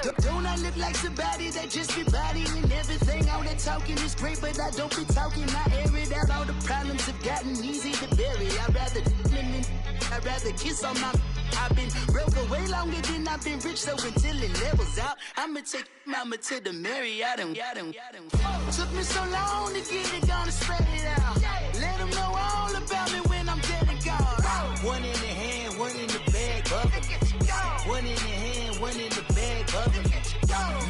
Don't I look like somebody that just be bodying everything? All that talking is great, but I don't be talking. I air it out, all the problems have gotten easy to bury. I'd rather kiss on my... I've been broke way longer than I've been rich, so until it levels out, I'ma take mama to the Marriott and took me so long to get it, gonna spread it out. Let them know all about me when I'm dead and gone. One in the hand, one in the bag, bubbling. One in the hand, one in the bag, bubbling.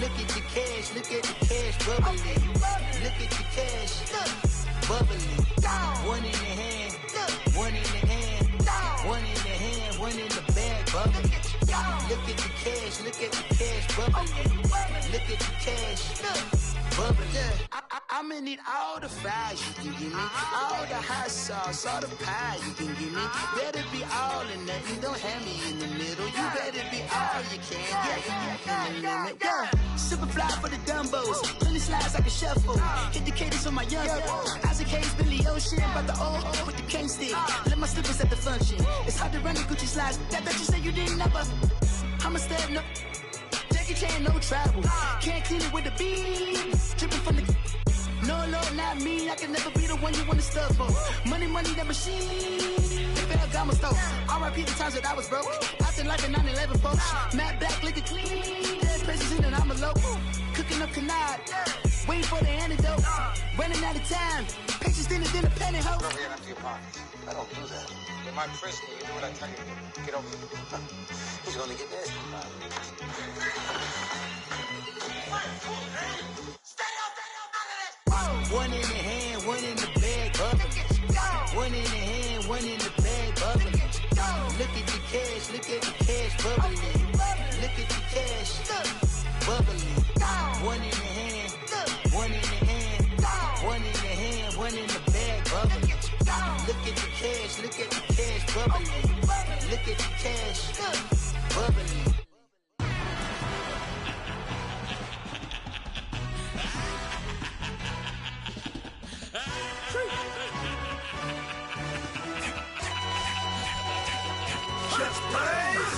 Look at the cash, bubbling. Look at the cash, bubbling. One in the hand, one in the hand, one in the hand, one in the bag, bubbling. Look at the cash, bubbling. Look at the cash, bubbling. I'ma need all the fries you can give me, all the hot sauce, all the pie you can give me. Better be all or nothing, don't have me in the middle. You better be all you can. Yeah. Super fly for the dumbos, plenty slides like a shuffle. Hit the cadence on my young Isaac Hayes, Billy Ocean, but the old with the cane stick. Let my slippers at the function. It's hard to run the Gucci slides. That bet you say you didn't never. I'ma step no. Jackie Chan, no travel. Can't clean it with the beat. Dripping from the. No, not me. I can never be the one you want to stuff for. Money, that machine. They fell down my stove. R.I.P. the times that I was broke. Acting like a 9/11 folks. Matte black, liquor clean. Dead places in and I'm a local. Cooking up canard. Waiting for the antidote. Running out of time. Patience thinner than a penny hoe. Over here empty your pockets. I don't do that. In my prison, you do what I tell you to. Get over here. He's gonna get nasty. One in the hand, one in the bag, bubbling. One in the hand, one in the bag, bubbling. Look at the cash, bubbling. Look at the cash, bubbling. One in the hand, one in the hand, one in the hand, one in the bag, bubbling. Look at the cash, bubbling. Look at the cash, bubbling.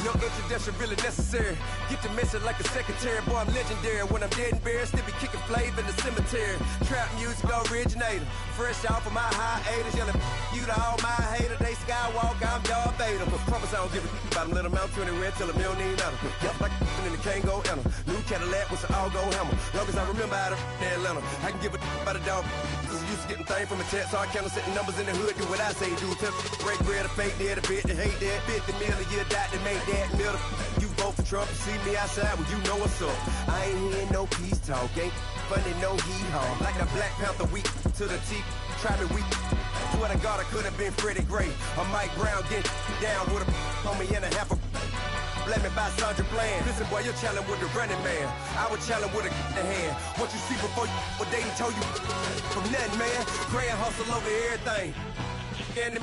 No introduction really necessary. Get the message like a secretary. Boy, I'm legendary. When I'm dead and buried, still be kicking flavor in the cemetery. Trap music originator. Fresh off of my hiatus. Yelling you to all my haters. They skywalk, I'm Darth Vader. Promise I don't give a about them. Let them out 20 red till them don't need nothing. Yup, like and the can't go enter. New Cadillac with some all-gold hammer. Long as I remember out of Atlanta, I can give a about a dog. Cause I'm used to getting things from a text. So I count setting numbers in the hood. Do what I say, do. Break bread, a fake dead, a bit, they hate that. 50 million, you die to make that middle. You vote for Trump, you see me outside, well, you know what's up. I ain't hearing no peace talk, ain't funny, no hee-haw. Like the Black Panther weak to the teeth, try me weak. Swear to God, I could have been Freddie Gray. Or Mike Brown getting down with a homie and a half a. Let me buy Sandra Bland. Listen, boy, you're challenging with the running man. I was challenging with a in hand. What you see before you, what they told you from nothing, man. Gray and hustle over everything. And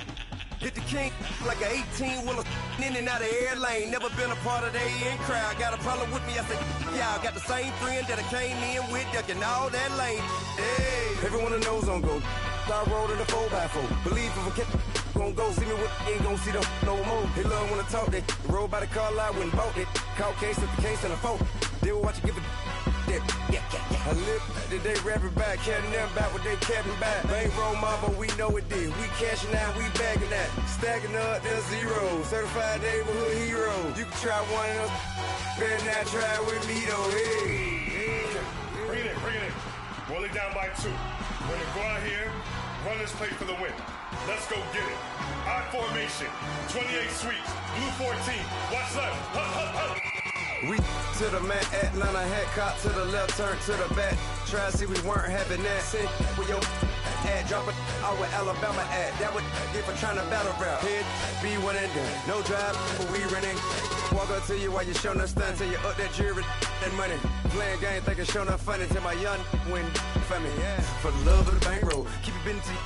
hit the king like an 18-wheeler in and out of air lane. Never been a part of the in crowd. Got a problem with me, I said, y'all got the same friend that I came in with, ducking all that lane. Hey, everyone knows on go. I rolled in a 4x4. Believe if I kept gon' go, see me with ain't gon' see them no more. They love when I talk, they roll by the car lot, went and bought it. Caught case at the case and a phone. They will watch you give a that. I live that they rapping back, carrying them back what they capping back. They ain't roll mama, we know it did. We cashing out, we bagging that. Stacking up, there's zero. Certified neighborhood hero. You can try one of them, better not try with me though. Hey. Bring it in. Roll it down by 2. We're gonna go out here, run this play for the win. Let's go get it. I formation, 28 sweeps, blue 14. Watch left. Hup. We to the man, Atlanta hat caught to the left, turn to the back. Try to see we weren't having that. Sit with your ad, drop it out with Alabama ad. That would get for trying to battle rap. Head, be one and done. No drive, but we running. Walk up to you while you showing us stunts. Till you up that jewelry and money. Playing game, thinking showing up funny. Till my young win for me. Yeah. For the love of the bankroll. Keep it busy.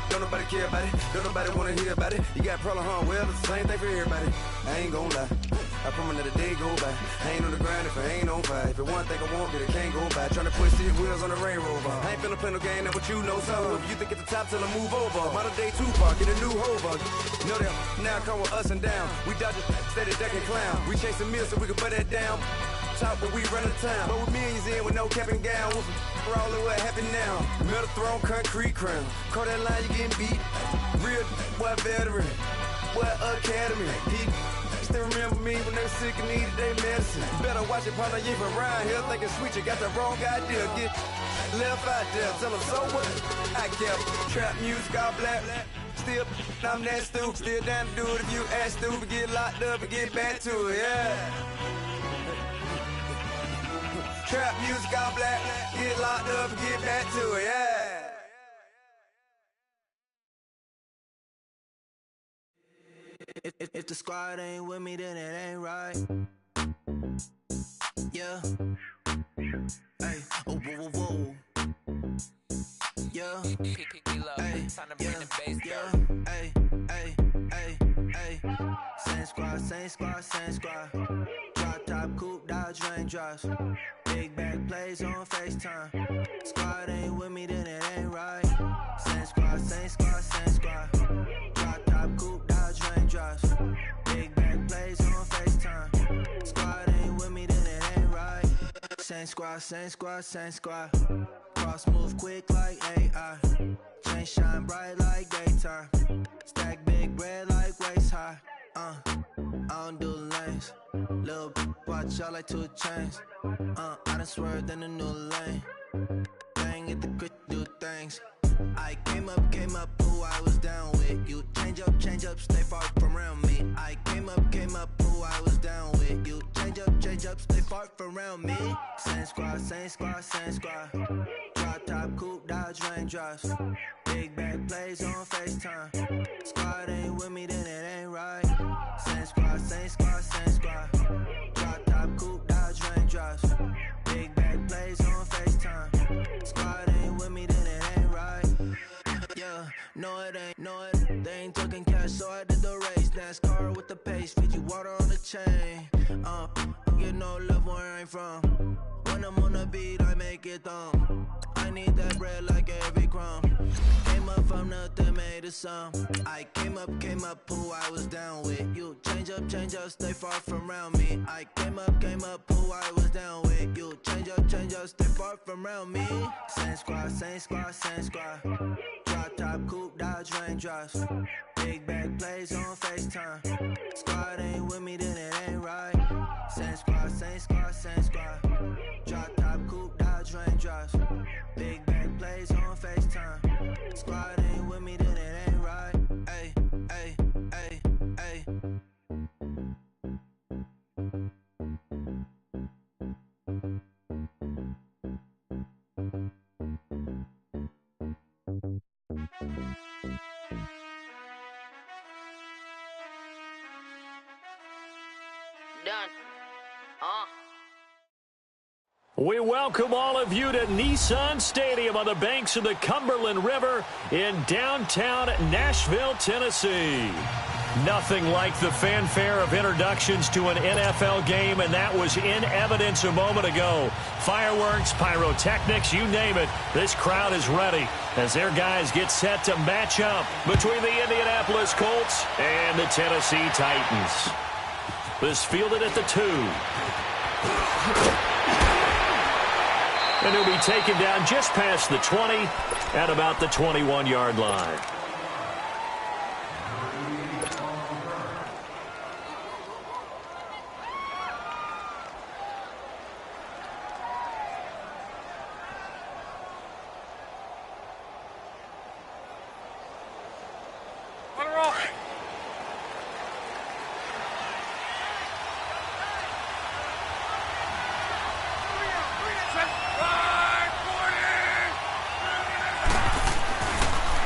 Don't nobody care about it. Don't nobody wanna hear about it. You got problem, huh? Well, it's the same thing for everybody. I ain't gon' lie. I promise that a day go by. I ain't on the grind if I ain't on fire. If it one thing I want, then it can't go by. Tryna push the wheels on the Range Rover. I ain't finna play no game, that what you know. So if you think at the top till I move over. Modern day Tupac in a new hover. Know that now come with us and down. We dodge it, steady ducking clown. We chasing meals so we can put that down. Talk, but we run the town. But with millions in with no cap and gown. We're all over happy now. Metal throne, concrete crown. Call that line, you getting beat. Real boy veteran. Boy academy. He still remember me when they were sick and needed their medicine. Better watch it, partner, you from around here thinking sweet. You got the wrong idea. Get left out there. Tell them so what? I kept trap music all black. Still, I'm that stupid. Still down to do it if you ask stupid. Get locked up and get back to it, yeah. Trap music all black. Get locked up and get back to it, yeah. If the squad ain't with me, then it ain't right. Yeah. Hey, oh, whoa, whoa, whoa. Yeah. Hey, yeah. Hey, hey, hey, hey. Same squad, same squad, same squad. Drop top, coupe, Dodge raindrops. Big back plays on FaceTime. Squad ain't with me, then it ain't right. Same squad, same squad, same squad. Drop top, coupe, Dodge raindrops. Big back plays on FaceTime. Squad ain't with me, then it ain't right. Same squad, same squad, same squad. Cross move quick like AI. Chain shine bright like daytime. Stack big bread like waist high. I don't do lanes. Little watch out like 2 chains. I done swerved in a new lane. Bang at the crit, do things. I came up, who I was down with. You change up, stay far from around me. I came up, who I was down with. You change up, stay far from around me. Same squad, same squad, same squad. Drop top, coupe, Dodge raindrops. Big back plays on FaceTime. Squad ain't with me, then it ain't right. Same squad, same squad, same squad. Drop top, coupe, Dodge raindrops. Big back plays on FaceTime. Squad ain't with me, then it ain't right. Yeah, no it ain't, no it. They ain't talking cash, so I did the race. NASCAR with the pace, feed you water on the chain. Get no love where I ain't from. When I'm on the beat, I make it thumb. I need that bread like every crumb. Came up from nothing, made a sum. I came up, who I was down with. You change up, stay far from around me. I came up, who I was down with. You change up, stay far from around me. Same squad, same squad, same squad. Drop top, coupe, Dodge raindrops. Big back plays on FaceTime. Squad ain't with me, then it ain't right. Same squad, same squad, same squad. Drop top, coupe, Dodge raindrops. Big back plays on FaceTime. Squad ain't with me, then it ain't right. Ay, ay, ay, ay. Done. We welcome all of you to Nissan Stadium on the banks of the Cumberland River in downtown Nashville, Tennessee. Nothing like the fanfare of introductions to an NFL game, and that was in evidence a moment ago. Fireworks, pyrotechnics, you name it. This crowd is ready as their guys get set to match up between the Indianapolis Colts and the Tennessee Titans. This fielded at the 2. And he'll be taken down just past the 20 at about the 21-yard line.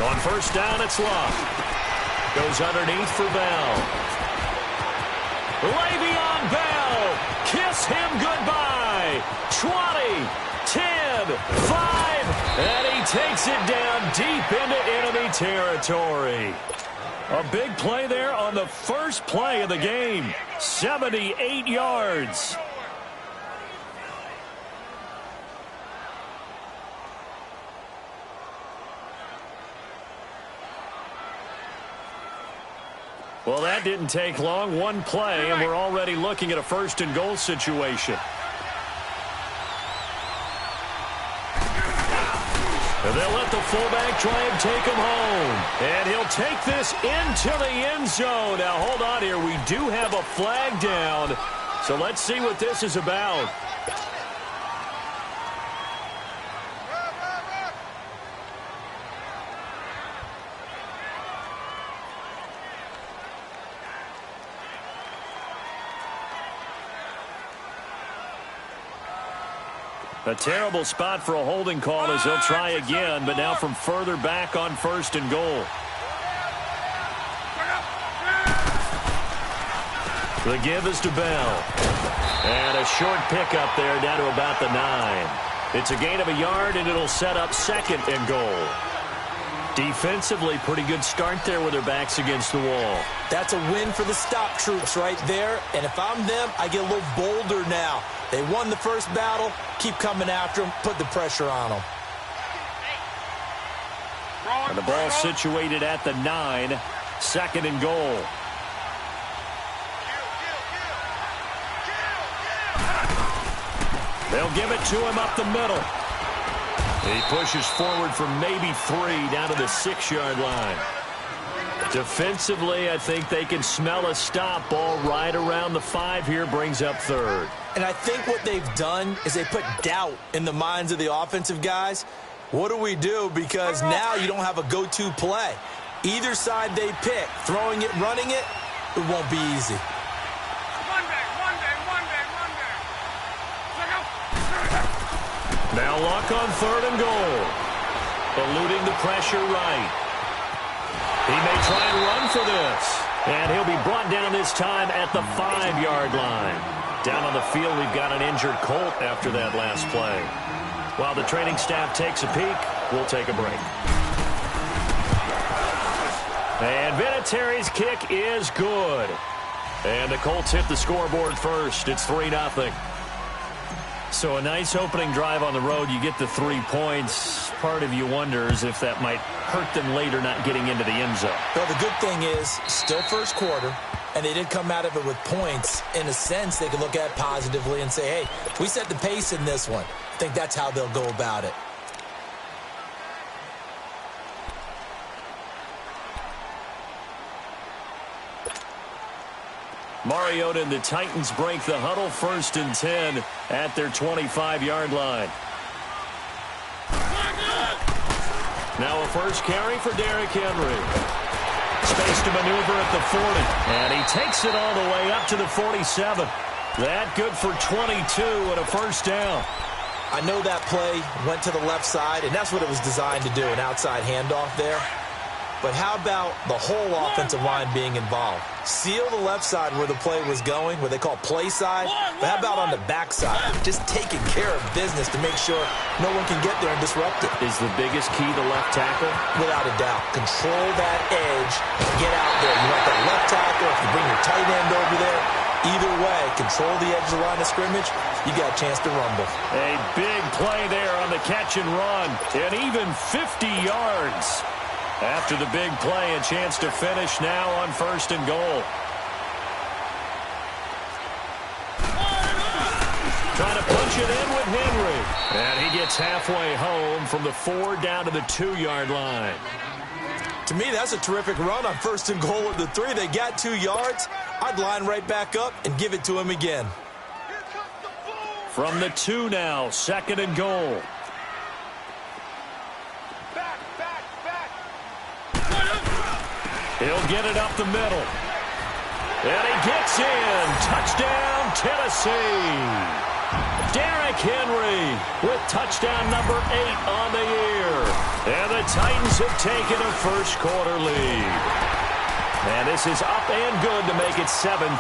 On first down, it's Love. Goes underneath for Bell. Le'Veon Bell. Kiss him goodbye. 20, 10, 5, and he takes it down deep into enemy territory. A big play there on the first play of the game. 78 yards. Well, that didn't take long. One play, and we're already looking at a first and goal situation. And they'll let the fullback try and take him home. And he'll take this into the end zone. Now, hold on here. We do have a flag down. So let's see what this is about. A terrible spot for a holding call as they'll try again, but now from further back on 1st and goal. The give is to Bell. And a short pickup there down to about the 9. It's a gain of a yard, and it'll set up 2nd and goal. Defensively, pretty good start there with their backs against the wall. That's a win for the stop troops right there. And if I'm them, I get a little bolder now. They won the first battle. Keep coming after them. Put the pressure on them. And the ball situated at the 9. 2nd and goal. They'll give it to him up the middle. He pushes forward for maybe 3 down to the 6-yard line. Defensively, I think they can smell a stop. Ball right around the 5 here, brings up 3rd. And I think what they've done is they put doubt in the minds of the offensive guys. What do we do? Because now you don't have a go-to play. Either side they pick, throwing it, running it, it won't be easy. Now Luck on 3rd and goal. Eluding the pressure right. He may try and run for this. And he'll be brought down this time at the 5-yard line. Down on the field, we've got an injured Colt after that last play. While the training staff takes a peek, we'll take a break. And Vinatieri's kick is good. And the Colts hit the scoreboard first. It's 3-0. So a nice opening drive on the road. You get the 3 points. Part of you wonders if that might hurt them later not getting into the end zone. Well, the good thing is, still first quarter, and they did come out of it with points. In a sense, they can look at it positively and say, hey, we set the pace in this one. I think that's how they'll go about it. Mariota and the Titans break the huddle, 1st and 10 at their 25-yard line. Now a first carry for Derrick Henry. Space to maneuver at the 40. And he takes it all the way up to the 47. That good for 22 and a first down. I know that play went to the left side, and that's what it was designed to do, an outside handoff there. But how about the whole offensive line being involved? Seal the left side where the play was going, what they call play side. But how about on the back side? Just taking care of business to make sure no one can get there and disrupt it. Is the biggest key the left tackle? Without a doubt. Control that edge. Get out there. You want that left tackle. If you bring your tight end over there, either way, control the edge of the line of scrimmage. You got a chance to rumble. A big play there on the catch and run. And even 50 yards. After the big play, a chance to finish now on 1st and goal. Trying to punch it in with Henry. And he gets halfway home from the 4 down to the 2-yard line. To me, that's a terrific run on 1st and goal at the 3. They got 2 yards. I'd line right back up and give it to him again. From the 2 now, 2nd and goal. He'll get it up the middle. And he gets in. Touchdown, Tennessee. Derrick Henry with touchdown number 8 on the year. And the Titans have taken a first quarter lead. And this is up and good to make it 7-3.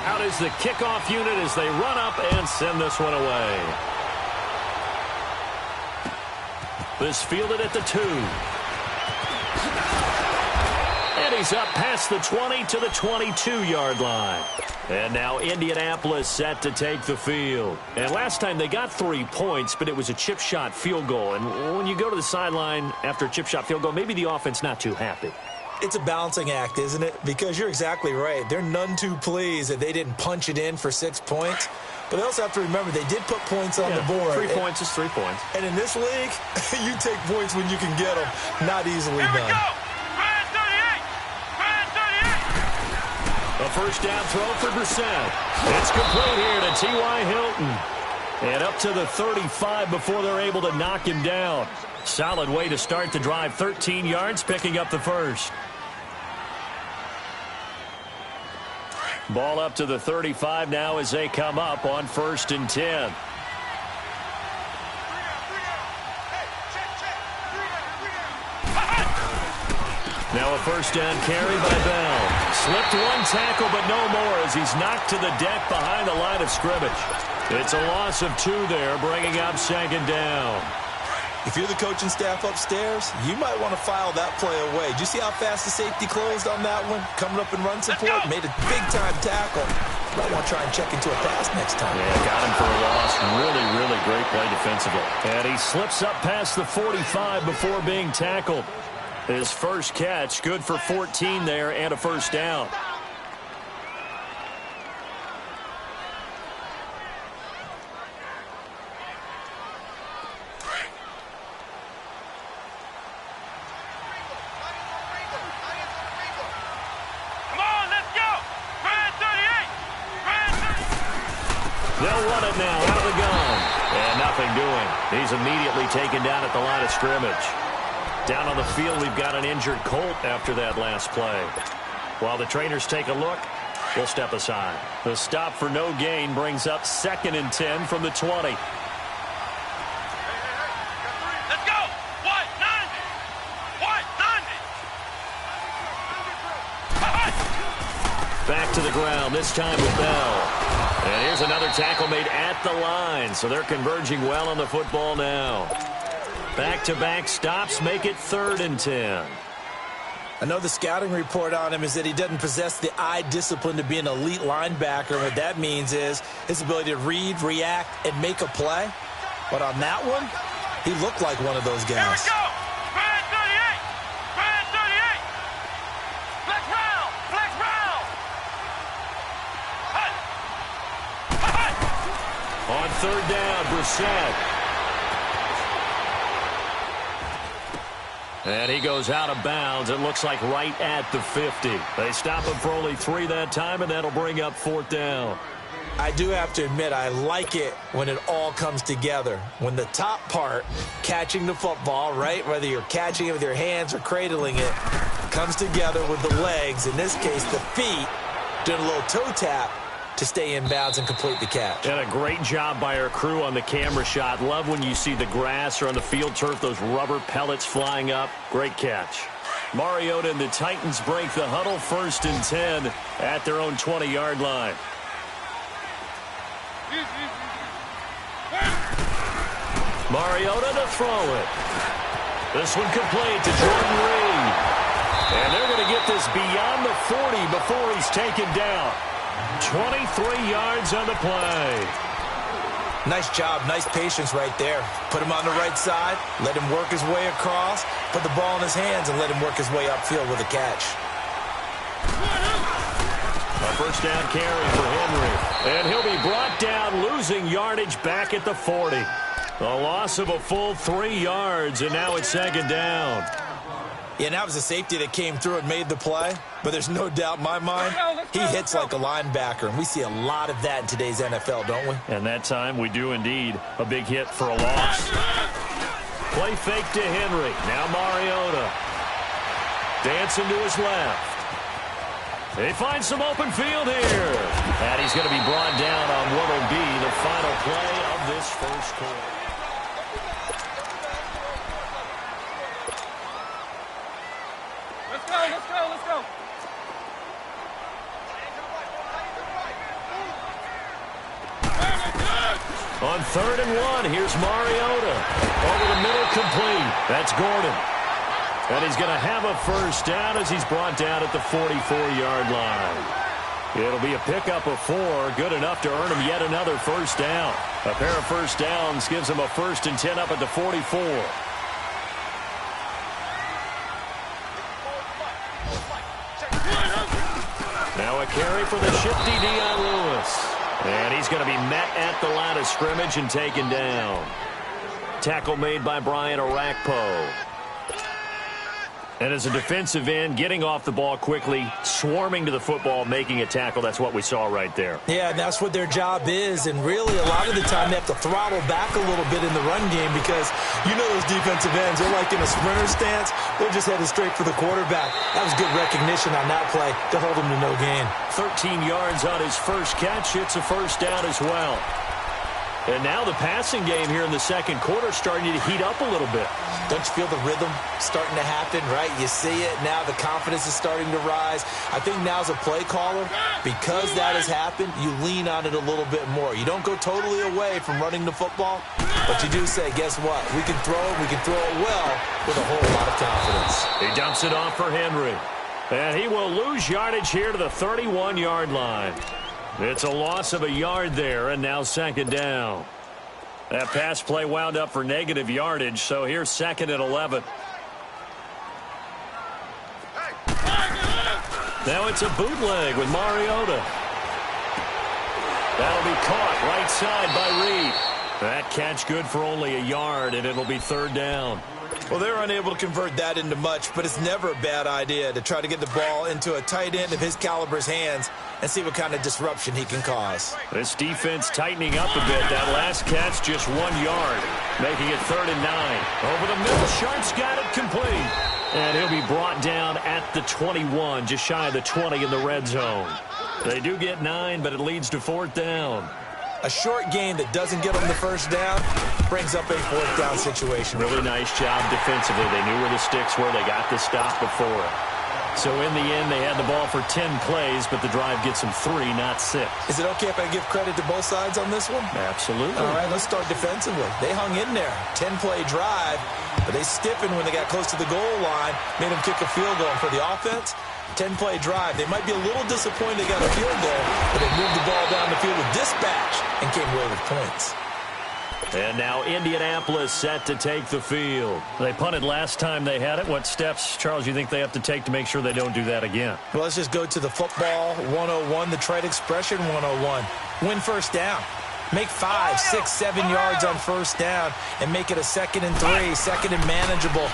Out is the kickoff unit as they run up and send this one away. This fielded at the 2. And he's up past the 20 to the 22-yard line. And now Indianapolis set to take the field. And last time they got 3 points, but it was a chip shot field goal. And when you go to the sideline after a chip shot field goal, maybe the offense not too happy. It's a balancing act, isn't it? Because you're exactly right. They're none too pleased that they didn't punch it in for 6 points. But they also have to remember they did put points on the board. 3 points is 3 points. And in this league, you take points when you can get them. Not easily done. Here we go. Brand 38. Brand 38. A first down throw for Brissett. It's complete here to T.Y. Hilton. And up to the 35 before they're able to knock him down. Solid way to start the drive. 13 yards, picking up the first. Ball up to the 35 now as they come up on 1st and 10. Now a first down carry by Bell. Slipped one tackle, but no more as he's knocked to the deck behind the line of scrimmage. It's a loss of 2 there, bringing up 2nd down. If you're the coaching staff upstairs, you might want to file that play away. Did you see how fast the safety closed on that one? Coming up in run support, made a big-time tackle. Might want to try and check into a pass next time. Yeah, got him for a loss. Really, really great play defensively. And he slips up past the 45 before being tackled. His first catch, good for 14 there and a first down. They'll run it now out of the gun. And nothing doing. He's immediately taken down at the line of scrimmage. Down on the field, we've got an injured Colt after that last play. While the trainers take a look, we'll step aside. The stop for no gain brings up 2nd and 10 from the 20. Let's go. What? 90. What? 90. Back to the ground, this time with Bell. And here's another tackle made at the line, so they're converging well on the football now. Back-to-back stops make it 3rd and 10. I know the scouting report on him is that he doesn't possess the eye discipline to be an elite linebacker. What that means is his ability to read, react, and make a play. But on that one, he looked like one of those guys. Here we go. Brand 38. Brand 38. Flex round. Flex round. Hut. Hut. On 3rd down, Brissett. And he goes out of bounds. It looks like right at the 50. They stop him for only 3 that time, and that'll bring up 4th down. I do have to admit, I like it when it all comes together. When the top part, catching the football, right, whether you're catching it with your hands or cradling it, comes together with the legs, in this case the feet, doing a little toe tap to stay in bounds and complete the catch. And a great job by our crew on the camera shot. Love when you see the grass or on the field turf, those rubber pellets flying up. Great catch. Mariota and the Titans break the huddle, 1st and 10 at their own 20-yard line. Mariota to throw it. This one complete to Jordan Reed. And they're going to get this beyond the 40 before he's taken down. 23 yards on the play. Nice job, nice patience right there. Put him on the right side, let him work his way across, put the ball in his hands, and let him work his way upfield with a catch. A first down carry for Henry. And he'll be brought down, losing yardage back at the 40. A loss of a full 3 yards, and now it's 2nd down. Yeah, and that was a safety that came through and made the play. But there's no doubt in my mind, he hits like a linebacker. And we see a lot of that in today's NFL, don't we? And that time we do indeed. A big hit for a loss. Play fake to Henry. Now Mariota. Dancing to his left. They find some open field here. And he's going to be brought down on what will be the final play of this first quarter. Let's go. On 3rd and 1, here's Mariota. Over the middle, complete. That's Gordon. And he's going to have a first down as he's brought down at the 44-yard line. It'll be a pickup of 4, good enough to earn him yet another first down. A pair of first downs gives him a 1st and 10 up at the 44. Now a carry for the shifty Dion Lewis. And he's going to be met at the line of scrimmage and taken down. Tackle made by Brian Orakpo. And as a defensive end, getting off the ball quickly, swarming to the football, making a tackle, that's what we saw right there. Yeah, and that's what their job is. And really, a lot of the time, they have to throttle back a little bit in the run game because you know those defensive ends, they're like in a sprinter stance. They're just headed straight for the quarterback. That was good recognition on that play to hold him to no gain. 13 yards on his first catch. It's a first down as well. And now the passing game here in the second quarter starting to heat up a little bit. Don't you feel the rhythm starting to happen, right? You see it now. The confidence is starting to rise. I think now as a play caller, because that has happened, you lean on it a little bit more. You don't go totally away from running the football, but you do say, guess what? We can throw it. We can throw it well with a whole lot of confidence. He dumps it off for Henry. And he will lose yardage here to the 31-yard line. It's a loss of a yard there, and now second down. That pass play wound up for negative yardage, so here's second and 11. Now it's a bootleg with Mariota. That'll be caught right side by Reed. That catch good for only a yard, and it'll be third down. Well, they're unable to convert that into much, but it's never a bad idea to try to get the ball into a tight end of his caliber's hands and see what kind of disruption he can cause. This defense tightening up a bit. That last catch just 1 yard, making it 3rd and 9. Over the middle, Sharp's got it complete. And he'll be brought down at the 21, just shy of the 20 in the red zone. They do get 9, but it leads to 4th down. A short gain that doesn't get them the first down brings up a 4th down situation. Really nice job defensively. They knew where the sticks were. They got the stop before it. So in the end, they had the ball for 10 plays, but the drive gets them 3, not 6. Is it okay if I give credit to both sides on this one? Absolutely. All right, let's start defensively. They hung in there. 10-play drive, but they stiffened when they got close to the goal line, made them kick a field goal. And for the offense, 10-play drive. They might be a little disappointed they got a field goal, but they moved the ball down the field with dispatch and came away with points. And now Indianapolis set to take the field. They punted last time they had it. What steps, Charles, you think they have to take to make sure they don't do that again? Well, let's just go to the football 101, the trade expression 101. Win first down. Make 5, 6, 7 yards on first down and make it a 2nd and 3, 2nd and manageable.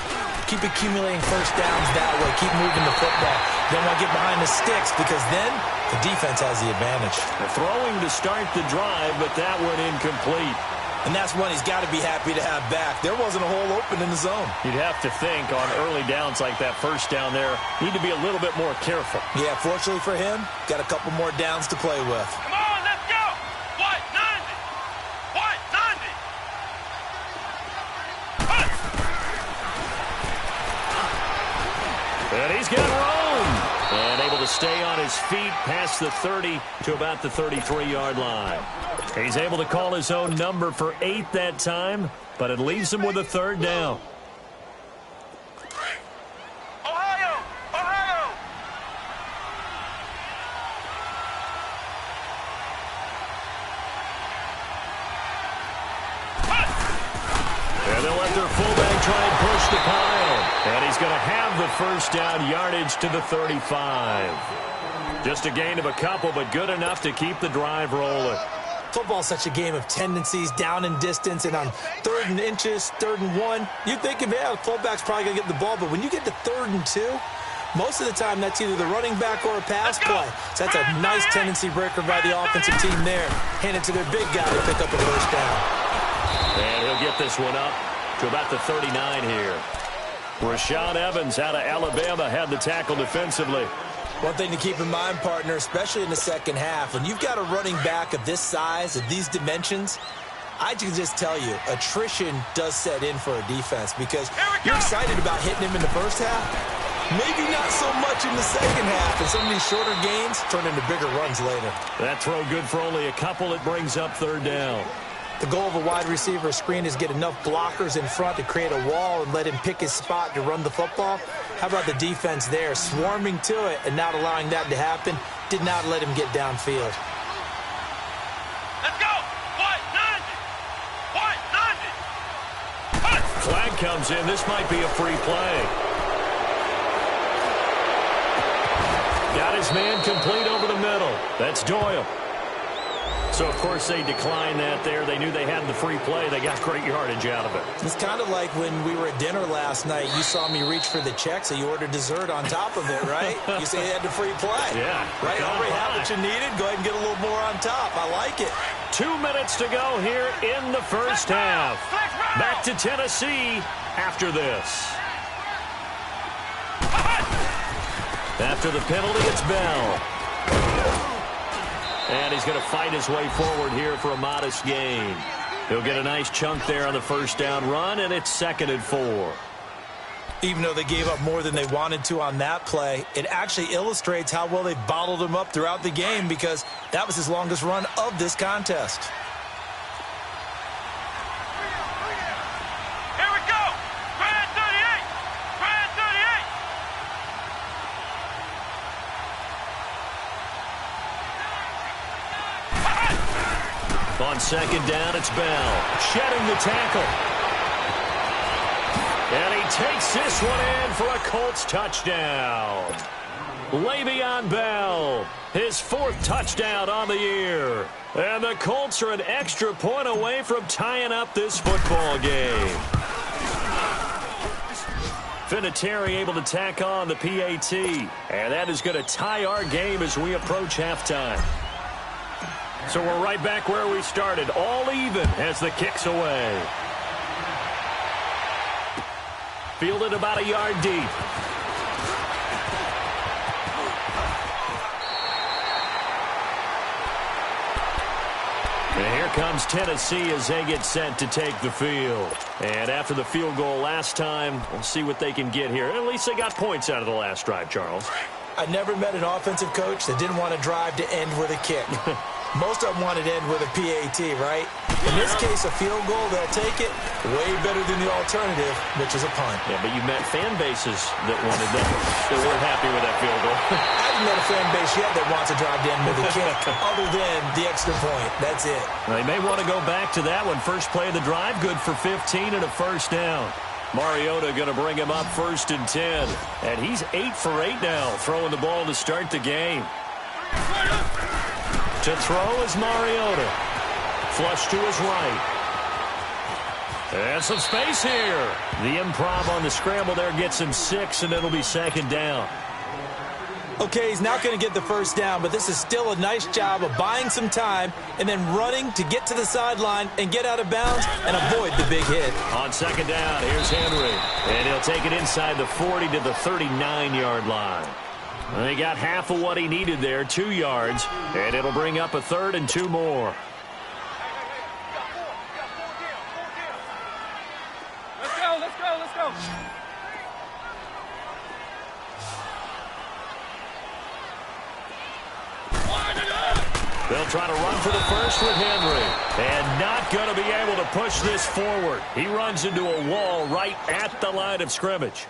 Keep accumulating first downs that way. Keep moving the football. Don't want to get behind the sticks because then the defense has the advantage. They're throwing to start the drive, but that went incomplete. And that's one he's got to be happy to have back. There wasn't a hole open in the zone. You'd have to think on early downs like that first down there, need to be a little bit more careful. Yeah, fortunately for him, got a couple more downs to play with. Come on, let's go. White 90. White 90. And he's got room. And able to stay on his feet past the 30 to about the 33-yard line. He's able to call his own number for 8 that time, but it leaves him with a 3rd down. Ohio! Ohio! And they'll let their fullback try and push the pile. And he's going to have the first down yardage to the 35. Just a gain of a couple, but good enough to keep the drive rolling. Football's such a game of tendencies, down in distance, and on 3rd and inches, 3rd and 1, you're thinking, yeah, the fullback's probably going to get the ball. But when you get to 3rd and 2, most of the time that's either the running back or a pass play. So that's a nice tendency breaker by the offensive team there. Hand it to their big guy to pick up a first down. And he'll get this one up to about the 39 here. Rashaan Evans out of Alabama had the tackle defensively. One thing to keep in mind, partner, especially in the second half, when you've got a running back of this size, of these dimensions, I can just tell you, attrition does set in for a defense because you're excited about hitting him in the first half. Maybe not so much in the second half, and some of these shorter gains turn into bigger runs later. That throw good for only a couple. It brings up 3rd down. The goal of a wide receiver screen is get enough blockers in front to create a wall and let him pick his spot to run the football. How about the defense there, swarming to it and not allowing that to happen? Did not let him get downfield. Let's go. White 90. White 90. Flag comes in. This might be a free play. Got his man complete over the middle. That's Doyle. So, of course, they declined that there. They knew they had the free play. They got great yardage out of it. It's kind of like when we were at dinner last night. You saw me reach for the check, so you ordered dessert on top of it, right? You say you had the free play. Yeah. Right? Already had what you needed. Go ahead and get a little more on top. I like it. 2 minutes to go here in the first half. Back to Tennessee after this. After the penalty, it's Bell. And he's going to fight his way forward here for a modest gain. He'll get a nice chunk there on the first down run, and it's 2nd and 4. Even though they gave up more than they wanted to on that play, it actually illustrates how well they bottled him up throughout the game because that was his longest run of this contest. Here we go. Brand 38. Brand 38. On 2nd down, it's Bell. Shedding the tackle. And he takes this one in for a Colts touchdown. Le'Veon Bell, his 4th touchdown on the year. And the Colts are an extra point away from tying up this football game. Vinatieri able to tack on the PAT. And that is going to tie our game as we approach halftime. So we're right back where we started, all even as the kick's away. Fielded about a yard deep. And here comes Tennessee as they get set to take the field. And after the field goal last time, we'll see what they can get here. At least they got points out of the last drive, Charles. I never met an offensive coach that didn't want to drive to end with a kick. Most of them wanted to end with a PAT, right? In this case, a field goal, they'll take it way better than the alternative, which is a punt. Yeah, but you met fan bases that wanted that. They weren't happy with that field goal. I haven't met a fan base yet that wants to drive to end with a kick other than the extra point. That's it. They may want to go back to that one. First play of the drive, good for 15 and a first down. Mariota going to bring him up 1st and 10. And he's 8 for 8 now, throwing the ball to start the game. To throw is Mariota. Flush to his right. And some space here. The improv on the scramble there gets him 6, and it'll be 2nd down. Okay, he's not going to get the first down, but this is still a nice job of buying some time and then running to get to the sideline and get out of bounds and avoid the big hit. On 2nd down, here's Henry. And he'll take it inside the 40 to the 39-yard line. And he got half of what he needed there, 2 yards. And it'll bring up a 3rd and 2 more. Let's go, let's go, let's go. They'll try to run for the first with Henry. And not going to be able to push this forward. He runs into a wall right at the line of scrimmage.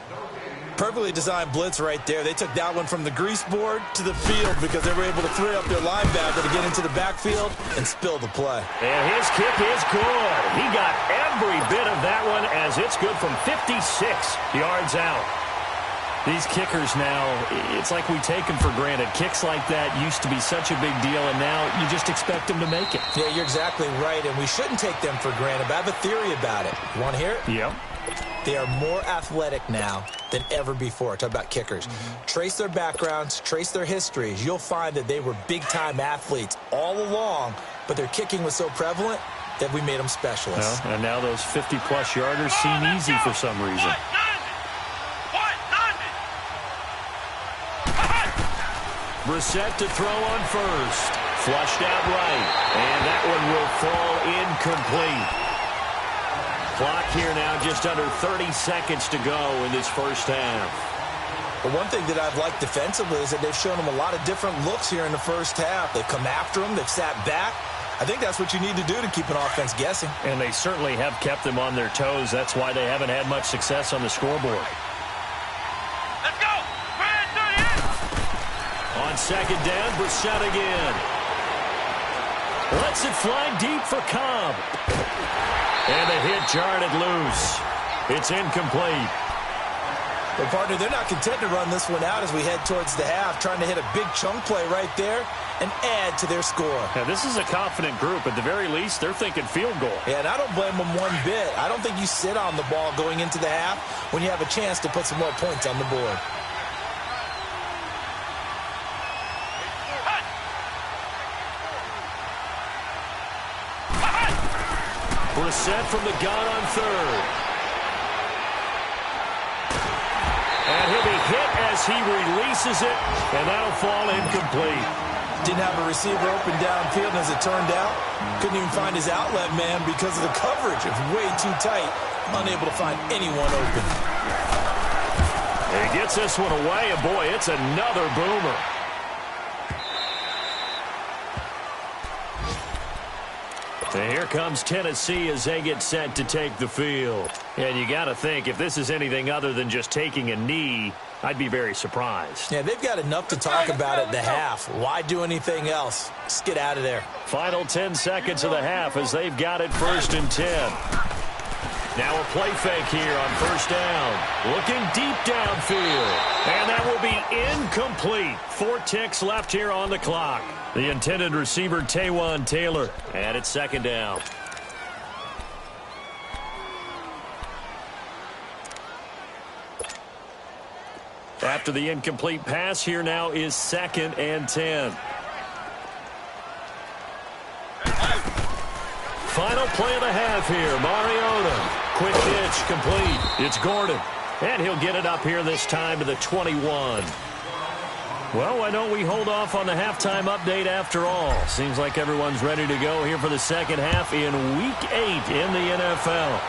Perfectly designed blitz right there. They took that one from the grease board to the field because they were able to free up their linebacker to get into the backfield and spill the play. And his kick is good. He got every bit of that one as it's good from 56 yards out. These kickers now, it's like we take them for granted. Kicks like that used to be such a big deal, and now you just expect them to make it. Yeah, you're exactly right, and we shouldn't take them for granted, but I have a theory about it. You want to hear it? Yep. They are more athletic now than ever before. Talk about kickers. Trace their backgrounds, trace their histories. You'll find that they were big-time athletes all along, but their kicking was so prevalent that we made them specialists. Well, and now those 50-plus yarders seem easy for some reason. Brissett to throw on first. Flushed out right. And that one will fall incomplete. Clock here now just under 30 seconds to go in this first half. But one thing that I've liked defensively is that they've shown them a lot of different looks here in the first half. They've come after them. They've sat back. I think that's what you need to do to keep an offense guessing. And they certainly have kept them on their toes. That's why they haven't had much success on the scoreboard. Let's go! Brand 38! On 2nd down, Brissett again. Lets it fly deep for Cobb. And the hit jarred it loose. It's incomplete. But, partner, they're not content to run this one out as we head towards the half, trying to hit a big chunk play right there and add to their score. Yeah, this is a confident group. At the very least, they're thinking field goal. Yeah, and I don't blame them one bit. I don't think you sit on the ball going into the half when you have a chance to put some more points on the board. Brissett from the gun on third. And he'll be hit as he releases it, and that'll fall incomplete. Didn't have a receiver open downfield, and as it turned out, couldn't even find his outlet man because of the coverage. It was way too tight, unable to find anyone open. He gets this one away, and boy, it's another boomer. And here comes Tennessee as they get set to take the field. And you got to think, if this is anything other than just taking a knee, I'd be very surprised. Yeah, they've got enough to talk about at the half. Why do anything else? Just get out of there. Final 10 seconds of the half as they've got it 1st and 10. Now a play fake here on 1st down. Looking deep downfield. And that will be incomplete. 4 ticks left here on the clock. The intended receiver, Taywan Taylor. And it's 2nd down. After the incomplete pass, here now is 2nd and 10. Final play of the half here. Mariota. Quick pitch complete. It's Gordon. And he'll get it up here this time to the 21. Well, why don't we hold off on the halftime update after all? Seems like everyone's ready to go here for the second half in Week 8 in the NFL.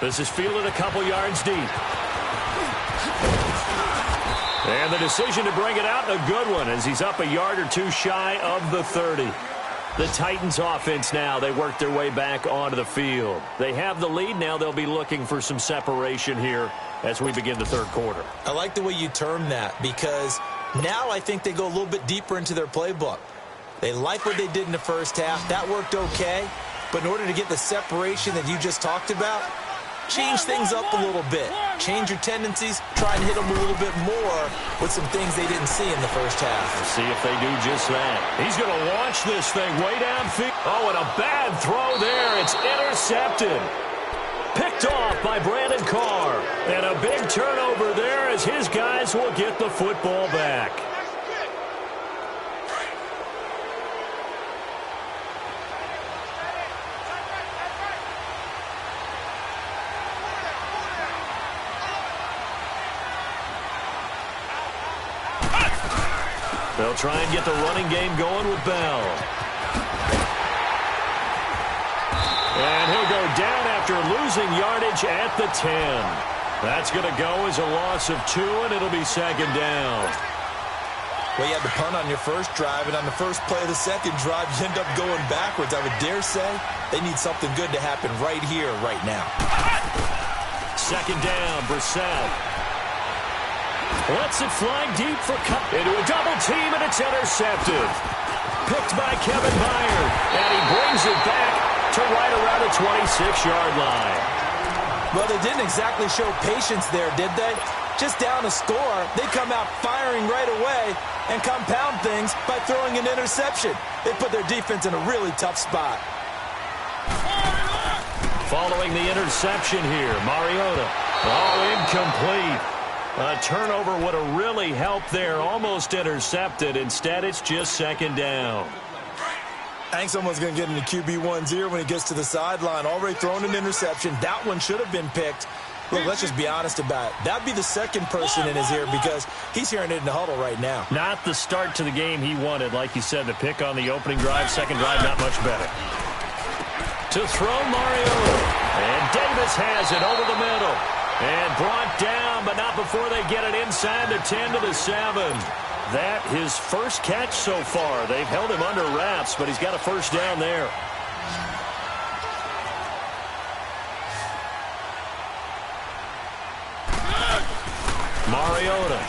This is fielded a couple yards deep. And the decision to bring it out, a good one, as he's up a yard or two shy of the 30. The Titans offense now, they work their way back onto the field. They have the lead now. They'll be looking for some separation here as we begin the 3rd quarter. I like the way you term that because now I think they go a little bit deeper into their playbook. They like what they did in the first half. That worked okay. But in order to get the separation that you just talked about, change things up a little bit. Change your tendencies. Try and hit them a little bit more with some things they didn't see in the first half. Let's see if they do just that. He's going to launch this thing way downfield. Oh, and a bad throw there. It's intercepted. Picked off by Brandon Carr. And a big turnover there as his guys will get the football back. They'll try and get the running game going with Bell. And he'll go down after losing yardage at the 10. That's going to go as a loss of 2, and it'll be 2nd down. Well, you had the punt on your first drive, and on the first play of the second drive, you end up going backwards. I would dare say they need something good to happen right here, right now. 2nd down, Brissett. Lets it fly deep for into a double team, and it's intercepted. Picked by Kevin Byard, and he brings it back to right around the 26-yard line. Well, they didn't exactly show patience there, did they? Just down a score, they come out firing right away and compound things by throwing an interception. They put their defense in a really tough spot. Following the interception here, Mariota. Oh, incomplete. A turnover would have really helped there. Almost intercepted. Instead, it's just 2nd down. I think someone's going to get into QB1's ear when he gets to the sideline. Already thrown an interception. That one should have been picked. Look, let's just be honest about it. That'd be the second person in his ear because he's hearing it in the huddle right now. Not the start to the game he wanted. Like you said, the pick on the opening drive, second drive, not much better. To throw Mariota. And Davis has it over the middle. And brought down, but not before they get it inside the 10 to the 7. That his first catch so far. They've held him under wraps, but he's got a first down there. Mariota.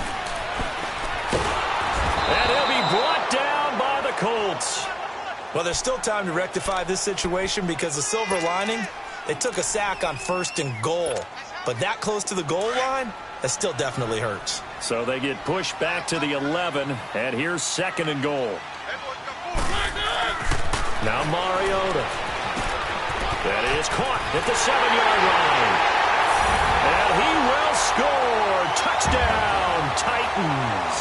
And he'll be brought down by the Colts. Well, there's still time to rectify this situation because the silver lining, they took a sack on 1st and goal. But that close to the goal line, that still definitely hurts. So they get pushed back to the 11, and here's 2nd and goal. Now Mariota. That is caught at the 7-yard line. And he will score. Touchdown, Titans.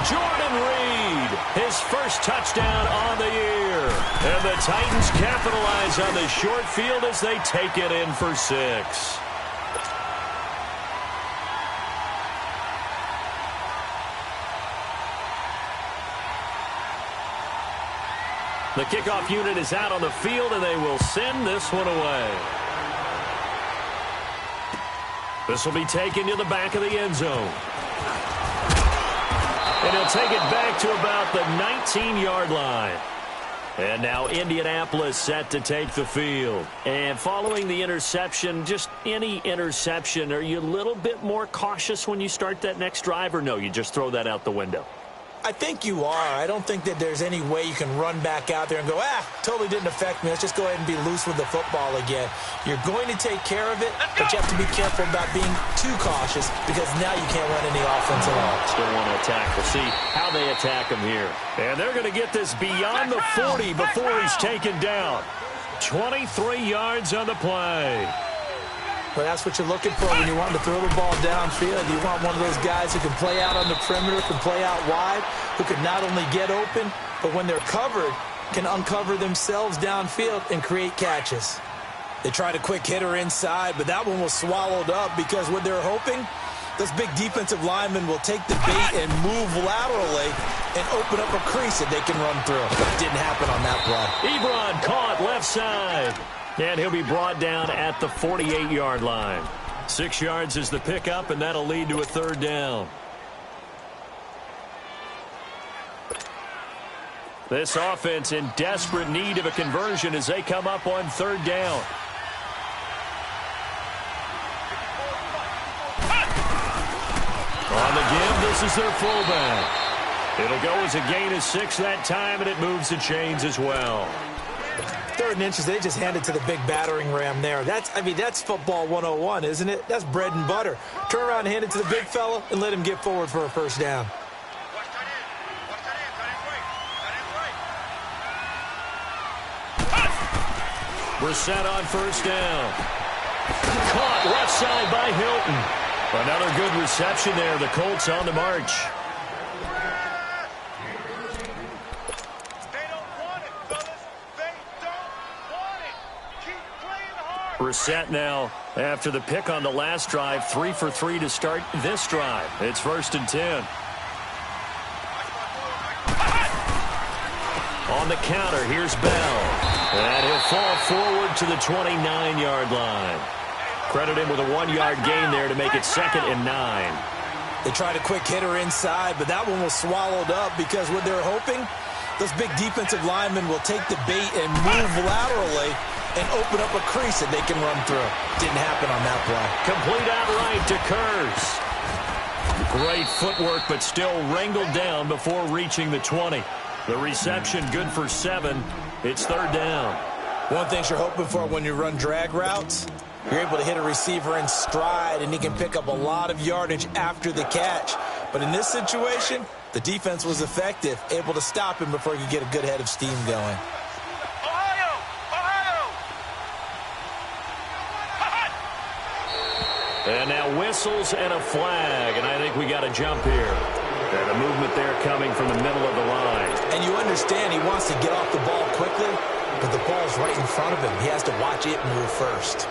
Jordan Reed, his first touchdown on the year. And the Titans capitalize on the short field as they take it in for 6. The kickoff unit is out on the field, and they will send this one away. This will be taken to the back of the end zone. And he'll take it back to about the 19-yard line. And now Indianapolis set to take the field. And following the interception, just any interception, are you a little bit more cautious when you start that next drive, or no, you just throw that out the window? I think you are. I don't think that there's any way you can run back out there and go, totally didn't affect me. Let's just go ahead and be loose with the football again. You're going to take care of it, but you have to be careful about being too cautious because now you can't run any offense at all. Still want to attack. We'll see how they attack him here. And they're going to get this beyond the 40 before he's taken down. 23 yards on the play. But that's what you're looking for when you want to throw the ball downfield. You want one of those guys who can play out on the perimeter, can play out wide, who can not only get open, but when they're covered, can uncover themselves downfield and create catches. They tried a quick hitter inside, but that one was swallowed up because what they're hoping, those big defensive linemen will take the bait and move laterally and open up a crease that they can run through. It didn't happen on that play. Ebron caught left side. And he'll be brought down at the 48-yard line. 6 yards is the pickup, and that'll lead to a 3rd down. This offense in desperate need of a conversion as they come up on 3rd down. On the give, this is their fullback. It'll go as a gain of 6 that time, and it moves the chains as well. 3rd and inches, they just handed to the big battering ram there. That's football 101, isn't it? That's bread and butter. Turn around and hand it to the big fella and let him get forward for a 1st down. Brissett on 1st down. Caught left side by Hilton. Another good reception there. The Colts on the march. Brissett now, after the pick on the last drive, 3 for 3 to start this drive. It's 1st and 10. On the counter, here's Bell. And he'll fall forward to the 29-yard line. Credit him with a 1-yard gain there to make it 2nd and 9. They tried a quick hitter inside, but that one was swallowed up because what they're hoping, those big defensive linemen will take the bait and move laterally and open up a crease that they can run through. Didn't happen on that play. Complete outright to Kurz. Great footwork, but still wrangled down before reaching the 20. The reception good for 7. It's 3rd down. One thing you're hoping for when you run drag routes, you're able to hit a receiver in stride, and he can pick up a lot of yardage after the catch. But in this situation, the defense was effective, able to stop him before he could get a good head of steam going. And now whistles and a flag, and I think we got a jump here. And a movement there coming from the middle of the line. And you understand he wants to get off the ball quickly, but the ball's right in front of him. He has to watch it move first.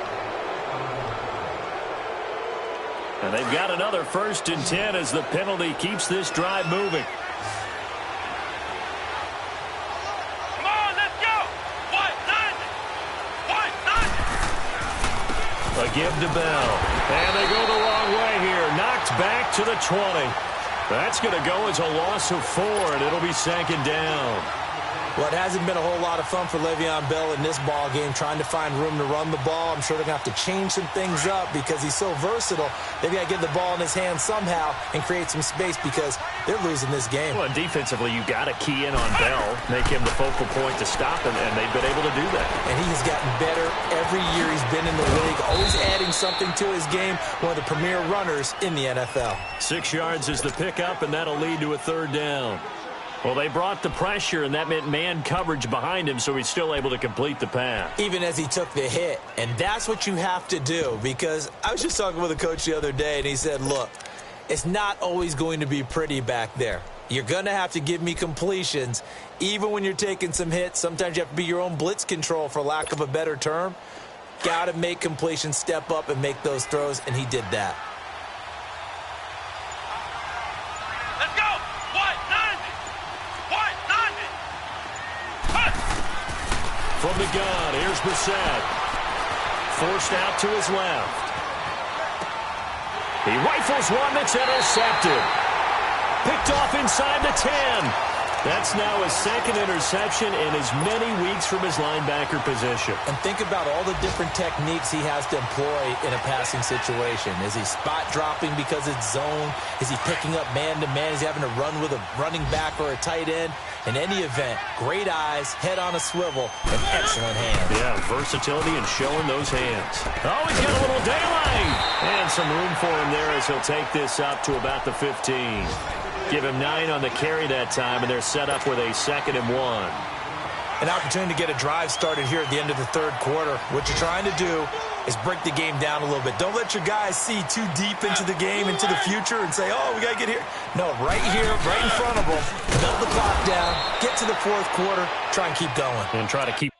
And they've got another 1st and 10 as the penalty keeps this drive moving. Come on, let's go! A give to Bell. And they go the wrong way here. Knocked back to the 20. That's going to go as a loss of 4, and it'll be 2nd down. Well, it hasn't been a whole lot of fun for Le'Veon Bell in this ball game, trying to find room to run the ball. I'm sure they're going to have to change some things up because he's so versatile. They've got to get the ball in his hands somehow and create some space because they're losing this game. Well, defensively, you got to key in on Bell, make him the focal point to stop him, and they've been able to do that. And he has gotten better every year he's been in the league, always adding something to his game, one of the premier runners in the NFL. 6 yards is the pickup, and that'll lead to a third down. Well, they brought the pressure, and that meant man coverage behind him, so he's still able to complete the pass. Even as he took the hit. And that's what you have to do, because I was just talking with a coach the other day, and he said, look, it's not always going to be pretty back there. You're going to have to give me completions, even when you're taking some hits. Sometimes you have to be your own blitz control, for lack of a better term. Got to make completions, step up, and make those throws, and he did that. Let's go! What? 90! What? 90! From the gun, here's Brissett. Forced out to his left. He rifles one that's intercepted. Picked off inside the 10. That's now his second interception in as many weeks from his linebacker position. And think about all the different techniques he has to employ in a passing situation. Is he spot dropping because it's zone? Is he picking up man-to-man? Is he having to run with a running back or a tight end? In any event, great eyes, head on a swivel, and excellent hands. Yeah, versatility and showing those hands. Oh, he's got a little daylight. And some room for him there as he'll take this up to about the 15. Give him 9 on the carry that time, and they're set up with a 2nd and 1. An opportunity to get a drive started here at the end of the third quarter. What you're trying to do is break the game down a little bit. Don't let your guys see too deep into the game, into the future, and say, oh, we got to get here. No, right here, right in front of them. Melt the clock down, get to the fourth quarter, try and keep going. And try to keep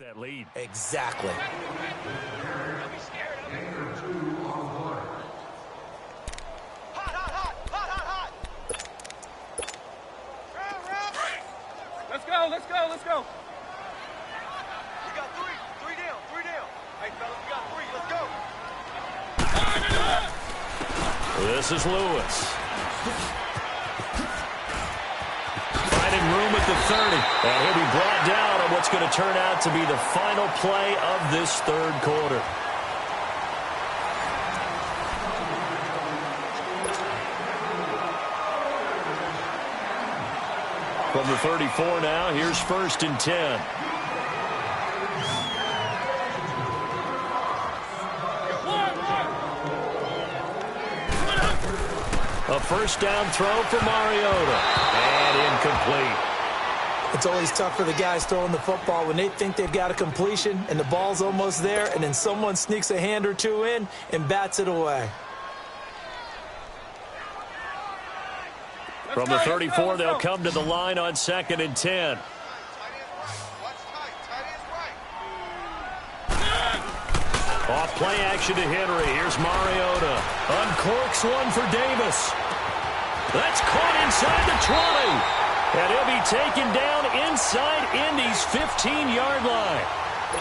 that lead. Exactly. Let's go. We got three down. Hey, fellas, we got three. Let's go. This is Lewis. Finding room at the 30. And he'll be brought down on what's going to turn out to be the final play of this third quarter. From the 34 now, here's 1st and 10. A first down throw for Mariota. And incomplete. It's always tough for the guys throwing the football when they think they've got a completion and the ball's almost there, and then someone sneaks a hand or two in and bats it away. From the 34, they'll come to the line on 2nd and 10. Off play action to Henry. Here's Mariota. Uncorks one for Davis. That's caught inside the 20. And he'll be taken down inside Indy's 15-yard line.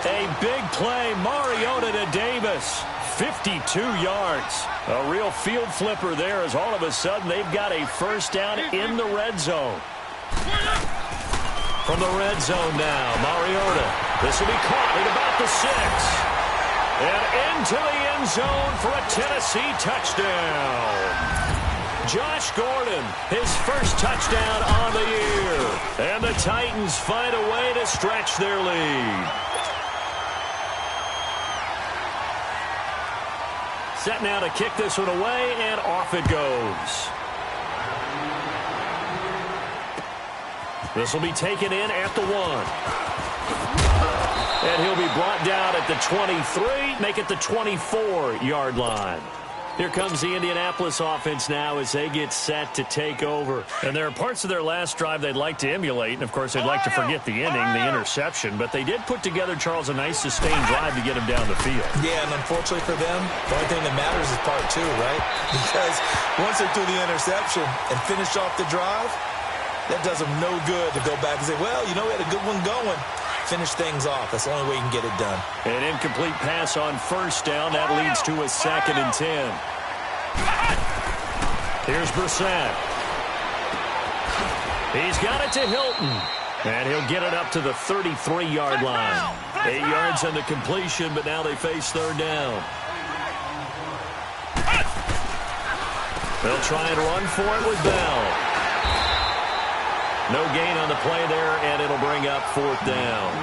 A big play. Mariota to Davis. 52 yards. A real field flipper there as all of a sudden they've got a first down in the red zone. From the red zone now, Mariota. This will be caught at about the 6. And into the end zone for a Tennessee touchdown. Josh Gordon, his first touchdown on the year. And the Titans find a way to stretch their lead. Set now to kick this one away, and off it goes. This will be taken in at the 1. And he'll be brought down at the 23, make it the 24-yard line. Here comes the Indianapolis offense now as they get set to take over. And there are parts of their last drive they'd like to emulate. And, of course, they'd like to forget the ending, the interception. But they did put together, Charles, a nice sustained drive to get him down the field. Yeah, and unfortunately for them, the only thing that matters is part 2, right? Because once they threw the interception and finished off the drive, that does them no good to go back and say, well, you know, we had a good one going. Finish things off. That's the only way you can get it done. An incomplete pass on first down. That leads to a 2nd and 10. Here's Brissett. He's got it to Hilton. And he'll get it up to the 33-yard line. 8 yards on the completion, but now they face third down. They'll try and run for it with Bell. No gain on the play there, and it'll bring up 4th down.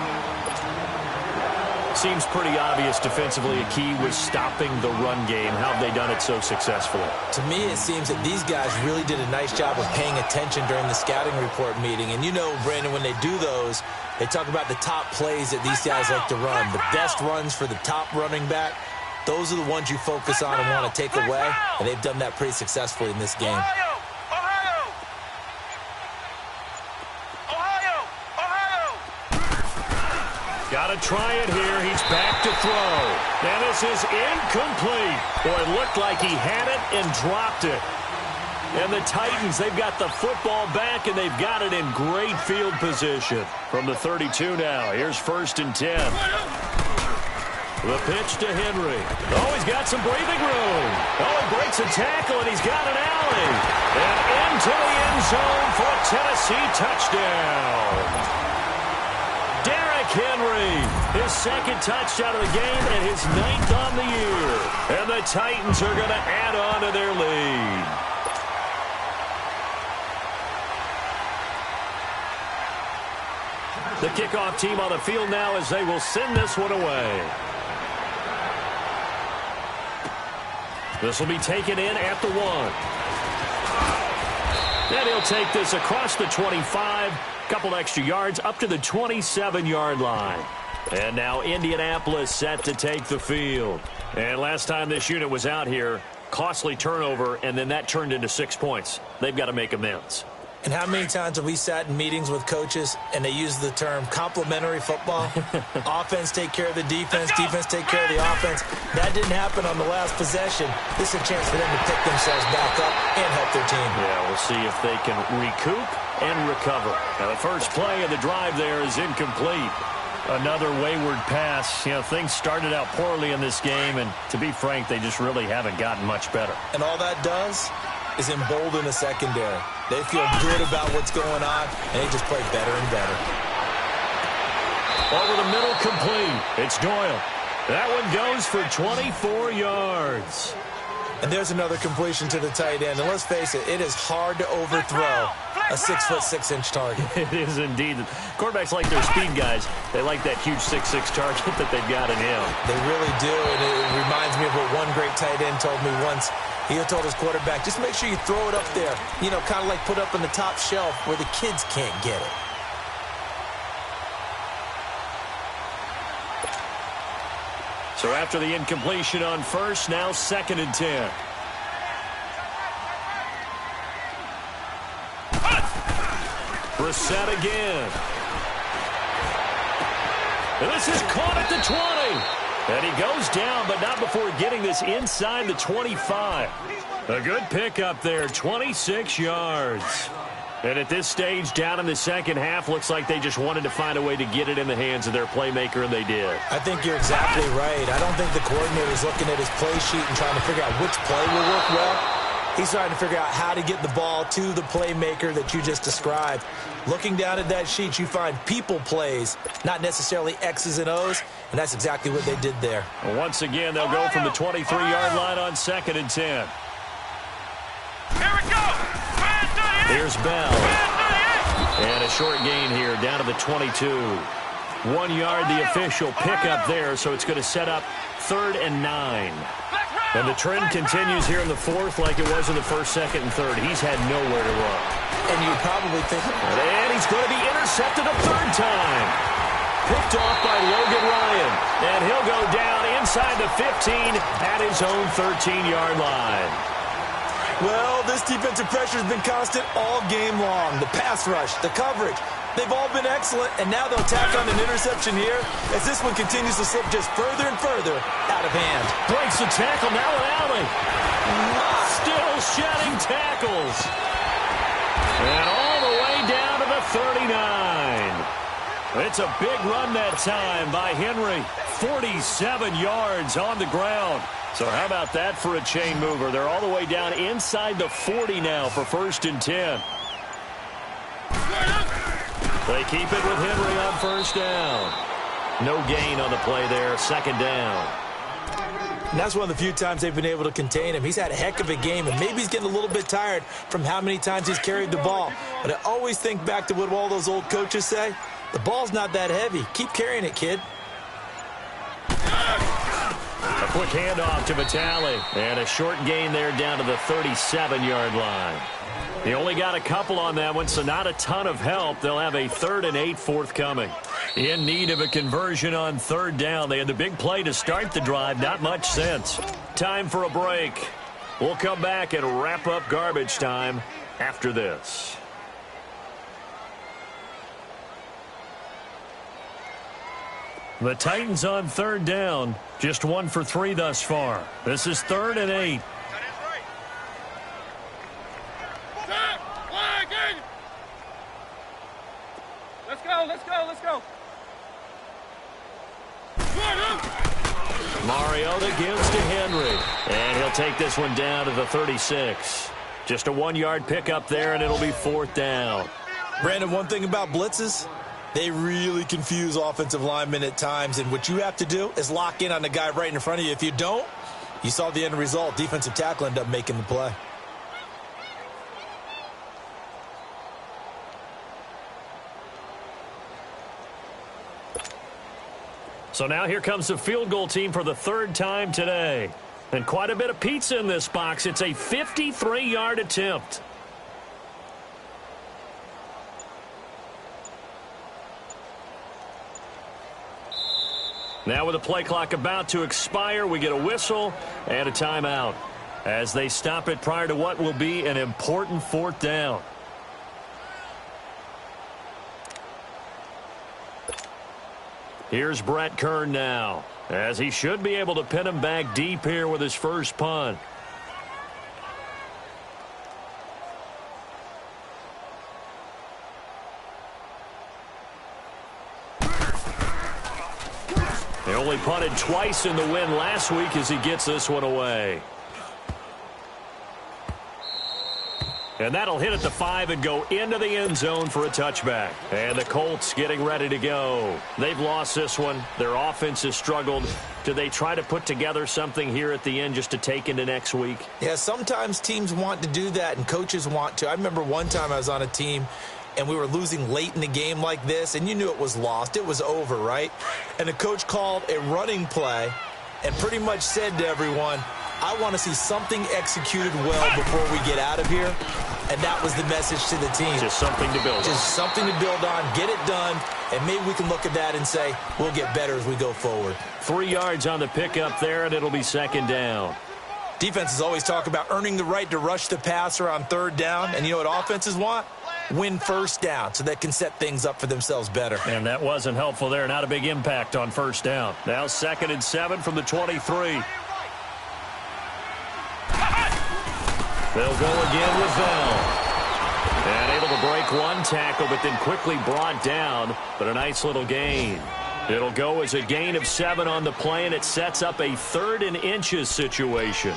Seems pretty obvious defensively a key was stopping the run game. How have they done it so successfully? To me, it seems that these guys really did a nice job of paying attention during the scouting report meeting. And you know, Brandon, when they do those, they talk about the top plays that these guys like to run. The best runs for the top running back, those are the ones you focus on and want to take away. And they've done that pretty successfully in this game. Got to try it here. He's back to throw. And this is incomplete. Boy, it looked like he had it and dropped it. And the Titans, they've got the football back, and they've got it in great field position. From the 32 now, here's 1st and 10. The pitch to Henry. Oh, he's got some breathing room. Oh, he breaks a tackle, and he's got an alley. And into the end zone for a Tennessee touchdown. Henry, his 2nd touchdown of the game and his 9th on the year. And the Titans are going to add on to their lead. The kickoff team on the field now as they will send this one away. This will be taken in at the 1. And he'll take this across the 25. Couple extra yards up to the 27-yard line. And now Indianapolis set to take the field. And last time this unit was out here, costly turnover, and then that turned into 6 points. They've got to make amends. And how many times have we sat in meetings with coaches and they use the term complementary football? Offense take care of the defense, defense take care of the offense. That didn't happen on the last possession. This is a chance for them to pick themselves back up and help their team. Yeah, we'll see if they can recoup and recover. Now, the first play of the drive there is incomplete. Another wayward pass. You know, things started out poorly in this game, and to be frank, they just really haven't gotten much better. And all that does is embolden the secondary. They feel good about what's going on, and they just play better and better. Over the middle, complete. It's Doyle. That one goes for 24 yards. And there's another completion to the tight end. And let's face it, it is hard to overthrow a 6'6" target. It is indeed. Quarterbacks like their speed guys. They like that huge 6'6" target that they've got in him. They really do, and it reminds me of what one great tight end told me once. He told his quarterback, just make sure you throw it up there, you know, kind of like put up on the top shelf where the kids can't get it. So after the incompletion on first, now 2nd and 10. Brissett again. And this is caught at the 20. And he goes down, but not before getting this inside the 25. A good pickup there, 26 yards. And at this stage, down in the second half, looks like they just wanted to find a way to get it in the hands of their playmaker, and they did. I think you're exactly right. I don't think the coordinator's looking at his play sheet and trying to figure out which play will work well. He's trying to figure out how to get the ball to the playmaker that you just described. Looking down at that sheet, you find people plays, not necessarily X's and O's, and that's exactly what they did there. Well, once again, they'll go from the 23-yard line on 2nd and 10. Here we go. Here's Bell. And a short gain here, down to the 22. 1 yard, the official pickup there, so it's going to set up 3rd and 9. And the trend continues here in the 4th like it was in the 1st, 2nd, and 3rd. He's had nowhere to run. And you probably think... And he's going to be intercepted a 3rd time. Picked off by Logan Ryan. And he'll go down inside the 15 at his own 13-yard line. Well, this defensive pressure has been constant all game long. The pass rush, the coverage, they've all been excellent, and now they'll tack on an interception here as this one continues to slip just further and further out of hand. Breaks the tackle, now an alley. Still shedding tackles. And all the way down to the 39. It's a big run that time by Henry. 47 yards on the ground. So how about that for a chain mover? They're all the way down inside the 40 now for 1st and 10. They keep it with Henry on 1st down. No gain on the play there, 2nd down. And that's one of the few times they've been able to contain him. He's had a heck of a game, and maybe he's getting a little bit tired from how many times he's carried the ball. But I always think back to what all those old coaches say. The ball's not that heavy. Keep carrying it, kid. A quick handoff to Vitale. And a short gain there down to the 37-yard line. They only got a couple on that one, so not a ton of help. They'll have a 3rd and 8 forthcoming. In need of a conversion on 3rd down. They had the big play to start the drive. Not much sense. Time for a break. We'll come back and wrap up garbage time after this. The Titans on 3rd down. Just 1 for 3 thus far. This is 3rd and 8. Let's go, let's go, let's go. Mariota gives to Henry. And he'll take this one down to the 36. Just a 1-yard pickup there, and it'll be 4th down. Brandon, one thing about blitzes, they really confuse offensive linemen at times, and what you have to do is lock in on the guy right in front of you. If you don't, you saw the end result. Defensive tackle ended up making the play. So now here comes the field goal team for the 3rd time today. And quite a bit of pizza in this box. It's a 53-yard attempt. Now with the play clock about to expire, we get a whistle and a timeout as they stop it prior to what will be an important 4th down. Here's Brett Kern now, as he should be able to pin him back deep here with his first punt. They only punted twice in the win last week as he gets this one away. And that'll hit at the 5 and go into the end zone for a touchback. And the Colts getting ready to go. They've lost this one. Their offense has struggled. Do they try to put together something here at the end just to take into next week? Yeah, sometimes teams want to do that and coaches want to. I remember one time I was on a team and we were losing late in the game like this, and you knew it was lost. It was over, right? And the coach called a running play and pretty much said to everyone, I want to see something executed well before we get out of here. And that was the message to the team. Just something to build on. Just something to build on, get it done, and maybe we can look at that and say, we'll get better as we go forward. 3 yards on the pickup there, and it'll be second down. Defenses always talk about earning the right to rush the passer on third down, and you know what offenses want? Win first down so they can set things up for themselves better. And that wasn't helpful there. Not a big impact on first down. Now 2nd and 7 from the 23. They'll go again with Bell. And able to break one tackle, but then quickly brought down. But a nice little gain. It'll go as a gain of 7 on the play, and it sets up a 3rd and inches situation.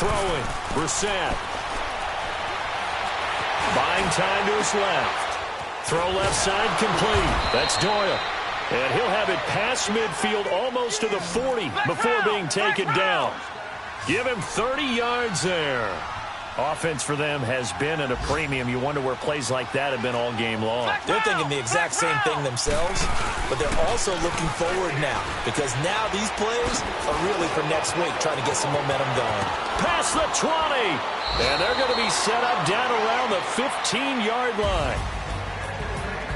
Throwing, Brissett. Buying time to his left. Throw left side complete. That's Doyle. And he'll have it past midfield almost to the 40 before being taken down. Give him 30 yards there. Offense for them has been at a premium. You wonder where plays like that have been all game long. They're thinking the exact same thing themselves, but they're also looking forward now because now these plays are really for next week, trying to get some momentum going. Past the 20, and they're going to be set up down around the 15-yard line.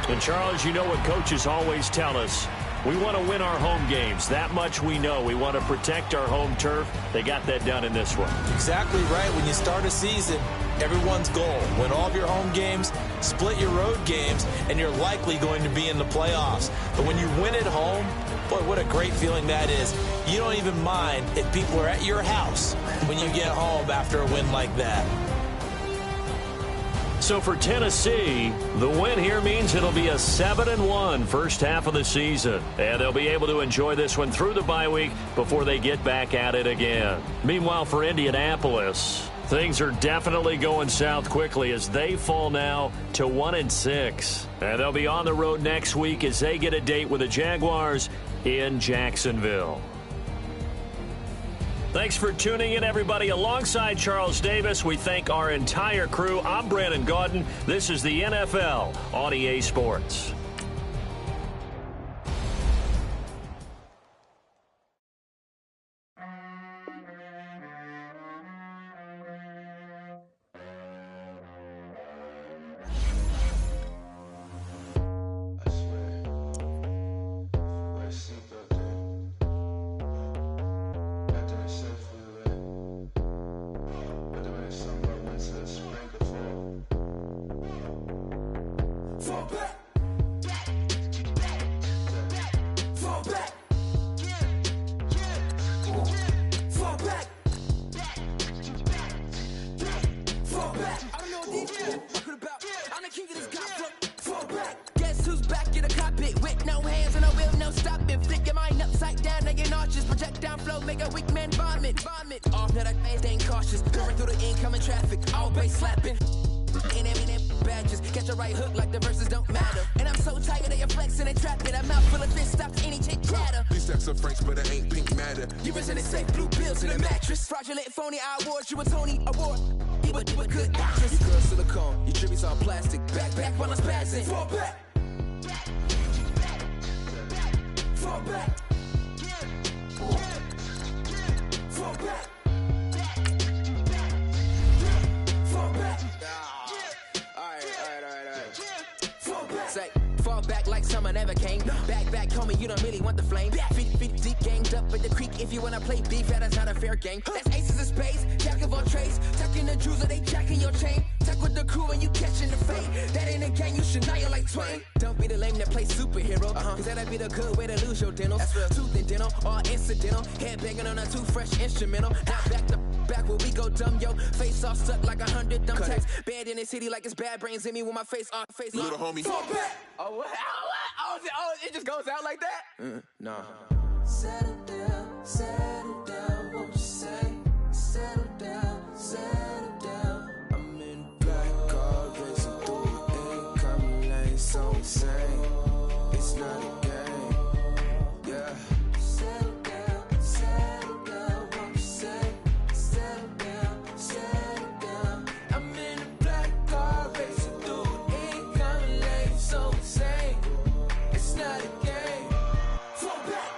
And, Charles, you know what coaches always tell us. We want to win our home games. That much we know. We want to protect our home turf. They got that done in this one. Exactly right. When you start a season, everyone's goal, win all of your home games, split your road games, and you're likely going to be in the playoffs. But when you win at home, boy, what a great feeling that is. You don't even mind if people are at your house when you get home after a win like that. So for Tennessee, the win here means it'll be a 7-1 first half of the season. And they'll be able to enjoy this one through the bye week before they get back at it again. Meanwhile, for Indianapolis, things are definitely going south quickly as they fall now to 1-6. And they'll be on the road next week as they get a date with the Jaguars in Jacksonville. Thanks for tuning in, everybody. Alongside Charles Davis, we thank our entire crew. I'm Brandon Gaudin. This is the NFL on EA Sports. summer never came. Back, call me, you don't really want the flame. Feet deep, ganged up at the creek. If you wanna play beef, that is not a fair game. That's aces of spades, jack of all trades. Tucking the jewels, or they jacking your chain. Tuck with the crew and you catching the fade. That ain't a game, you should know you like Twain. Don't be the lame that plays superhero. Cause that'd be the good way to lose your dentals. Tooth and dental, all incidental. Head banging on a too fresh instrumental. Now back to back where we go dumb, yo. Face all stuck like 100 dumb tacks. Bad in the city like it's bad brains in me with my face off. Little homie. Oh, what? Oh, it just goes out like that? No. Settle down, won't you say? Settle down. I'm in black car, racing through the incoming lane, so insane. It's not a game, yeah. Settle down, won't you say? Settle down. I'm in a black car, racing through the incoming lane, so insane. It's not a game. Fall back.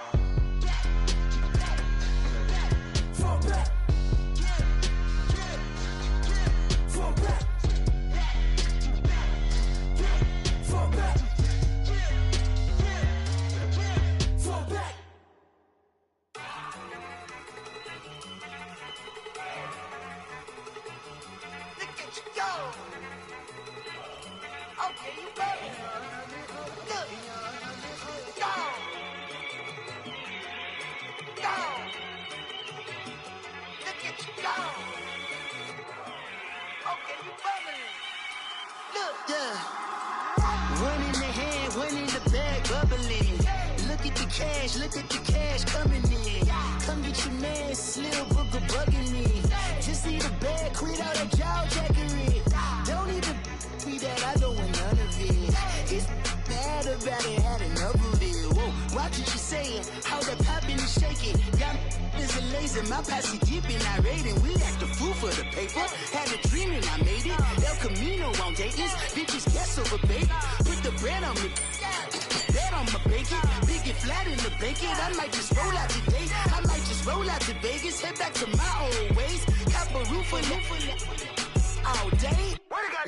One in the hand, one in the bag, bubbling. Look at the cash coming in. Come get your man, Slim Booker bugging me. Just need a bag, quit all that jaw jackery. Don't even me that, I don't want none of it. He's mad about it, had enough of it. Whoa, watch what you saying, how that poppin' and shaking. Got is a lazy, my posse deep and I raiding. We act the fool for the paper. Had a dream and I made it. El Camino on Dayton's, bitches guess over baby. Put the bread on me, that on my bacon. Big and flat in the bacon. I might just roll out today. I might just roll out to Vegas. Head back to my old ways. Cop a roof for all day.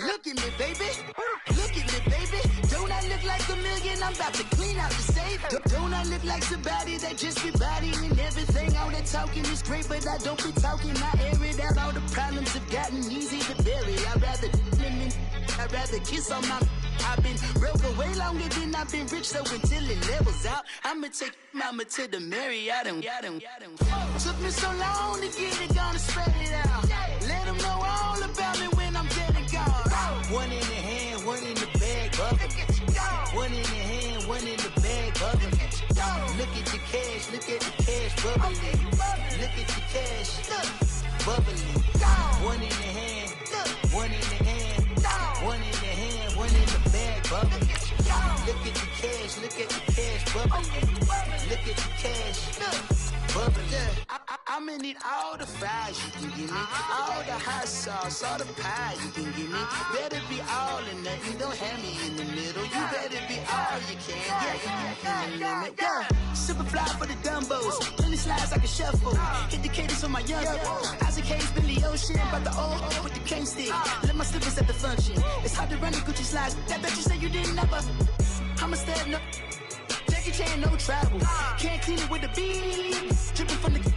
Look at me, baby. Look at me, baby. Don't I look like a million? I'm about to clean out the safe. Don't I look like somebody that just be bodying everything? All that talking is great, but I don't be talking. I air it out. All the problems have gotten easy to bury. I'd rather kiss on my. I've been broke way longer than I've been rich, so until it levels out, I'ma take mama to the Marriott and took me so long to get it, gonna spread it out. Let them know all about me when I'm dead and gone. One in the hand, one in the bag, bubbling. One in the hand, one in the bag, bubbling. Look at the cash, bubbling. Look at the cash, bubbling. One in the hand, one in the hand, one in the hand, one in the bag, bubbling. Look at the cash, bubbling. Look at the cash, bubbling. I'ma need all the fries you can give me, all the hot sauce, all the pie you can give me. Better be all or nothing, don't have me in the middle. You better be all you can, yeah, in the limit. Yeah, super fly for the Dumbos, plenty slides like a shuffle. Hit the cadence on my young Isaac Hayes, Billy Ocean, but the old with the cane stick. Let my slippers at the function. It's hard to run the Gucci slides. That bet you say you didn't never. I'ma step no. Jackie Chan, no travel. Can't clean it with the beat. Dripping from the.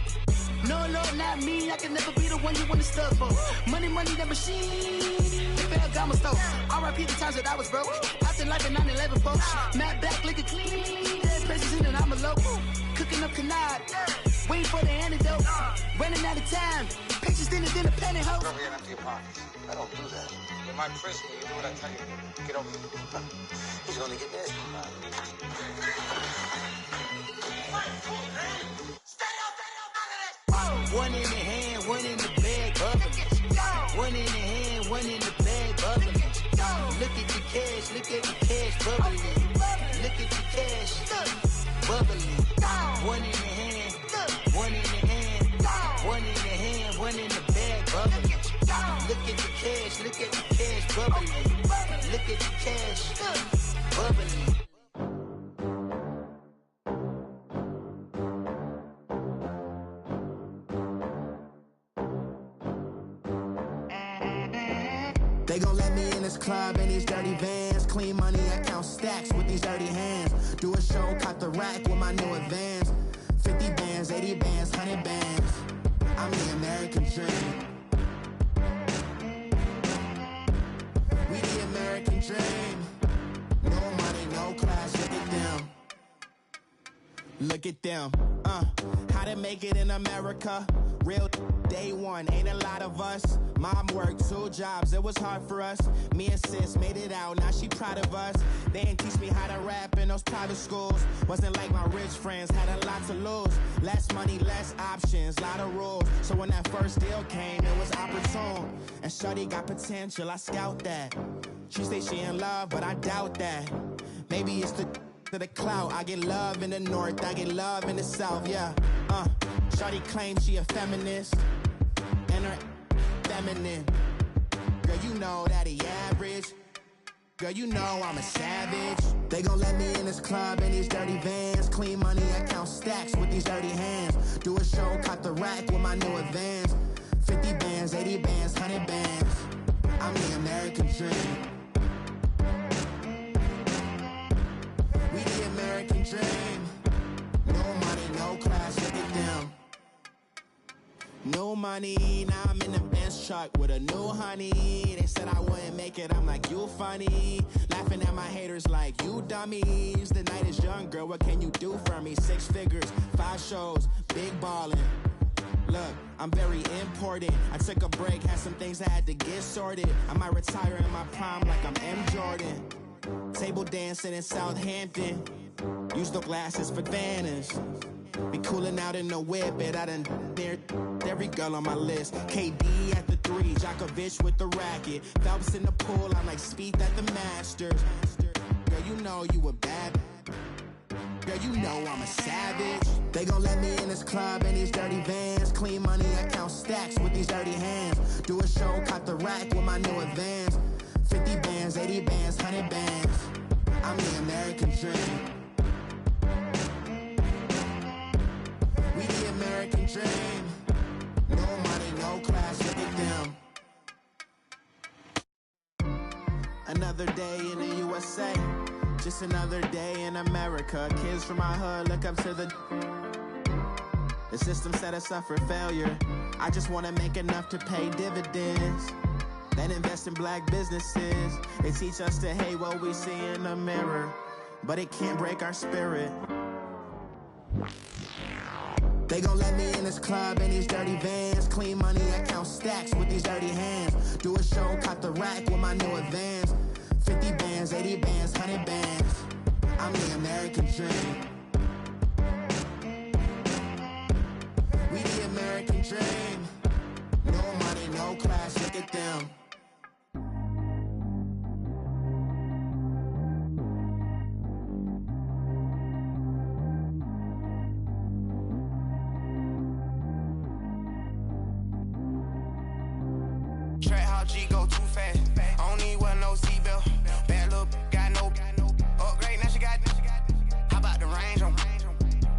No, Lord, not me. I can never be the one you want to stuff for. Money, that machine. Fell got my stove. R.I.P. the times that I was broke. After like a 9/11 folks. Matte back, liquor clean. Dead places in and I'm a local. Cooking up canard. Waiting for the antidote. Running out of time. Pictures thinner than a penny hoe. Over here and empty your pockets. I don't do that. In my prison, you do what I tell you to. Get over here. He's gonna get nasty. One in the hand, one in the bag, bubbling. One in the hand, one in the bag, bubbling. Look at the cash, bubbling. Look at the cash, bubbling. One in the hand, one in the hand, one in the hand, one in the bag, bubbling. Look at the cash, bubbling. Look at the cash, bubbling. They gon' let me in this club in these dirty vans. Clean money, I count stacks with these dirty hands. show, caught the rack with my new advance. 50 bands, 80 bands, 100 bands. I'm the American dream. We the American dream. No money, no class, look at them. Look at them, how to make it in America. Real day one, ain't a lot of us. Mom worked 2 jobs, it was hard for us. Me and sis made it out, now she proud of us. They didn't teach me how to rap in those private schools. Wasn't like my rich friends, had a lot to lose. Less money, less options, lot of rules. So when that first deal came, it was opportune. And shorty got potential, I scout that. She say she in love, but I doubt that. Maybe it's the clout. I get love in the north, I get love in the south, yeah. Shorty claims she a feminist, and her feminine. Girl, you know that he average. Girl, you know I'm a savage. They gon' let me in this club in these dirty vans. Clean money, I count stacks with these dirty hands. Do a show, caught the rack with my new advance. 50 bands, 80 bands, 100 bands. I'm the American dream. We the American dream. No money, no class, look at them. No money, now I'm in the Benz truck with a new honey. They said I wouldn't make it, I'm like, you funny. Laughing at my haters like, you dummies. The night is young, girl, what can you do for me? 6 figures, 5 shows, big ballin'. Look, I'm very important. I took a break, had some things I had to get sorted. I might retire in my prime like I'm M. Jordan. Table dancing in Southampton. Use the glasses for Vannas. Be cooling out in the whip, but I done near every girl on my list. KD at the 3, Djokovic with the racket. Phelps in the pool, I'm like Speed at the Masters. Girl, you know you a bad. Girl, you know I'm a savage. They gon' let me in this club in these dirty vans. Clean money, I count stacks with these dirty hands. Do a show, caught the rack with my new advance. 50 bands, 80 bands, 100 bands. I'm the American dream. We the American dream. No money, no class, look at them. Another day in the USA. Just another day in America. Kids from my hood look up to the system set us up for failure. I just wanna make enough to pay dividends. Then invest in black businesses. They teach us to hate what we see in the mirror, but it can't break our spirit. They gon' let me in this club in these dirty vans. Clean money, I count stacks with these dirty hands. Do a show, caught the rack with my new advance. 50 bands, 80 bands, 100 bands. I'm the American dream. We the American dream. No money, no class, look at them. Straight how G go too fast. I don't need one, no seatbelt. Bad little got no upgrade. Now she got. How about the range on?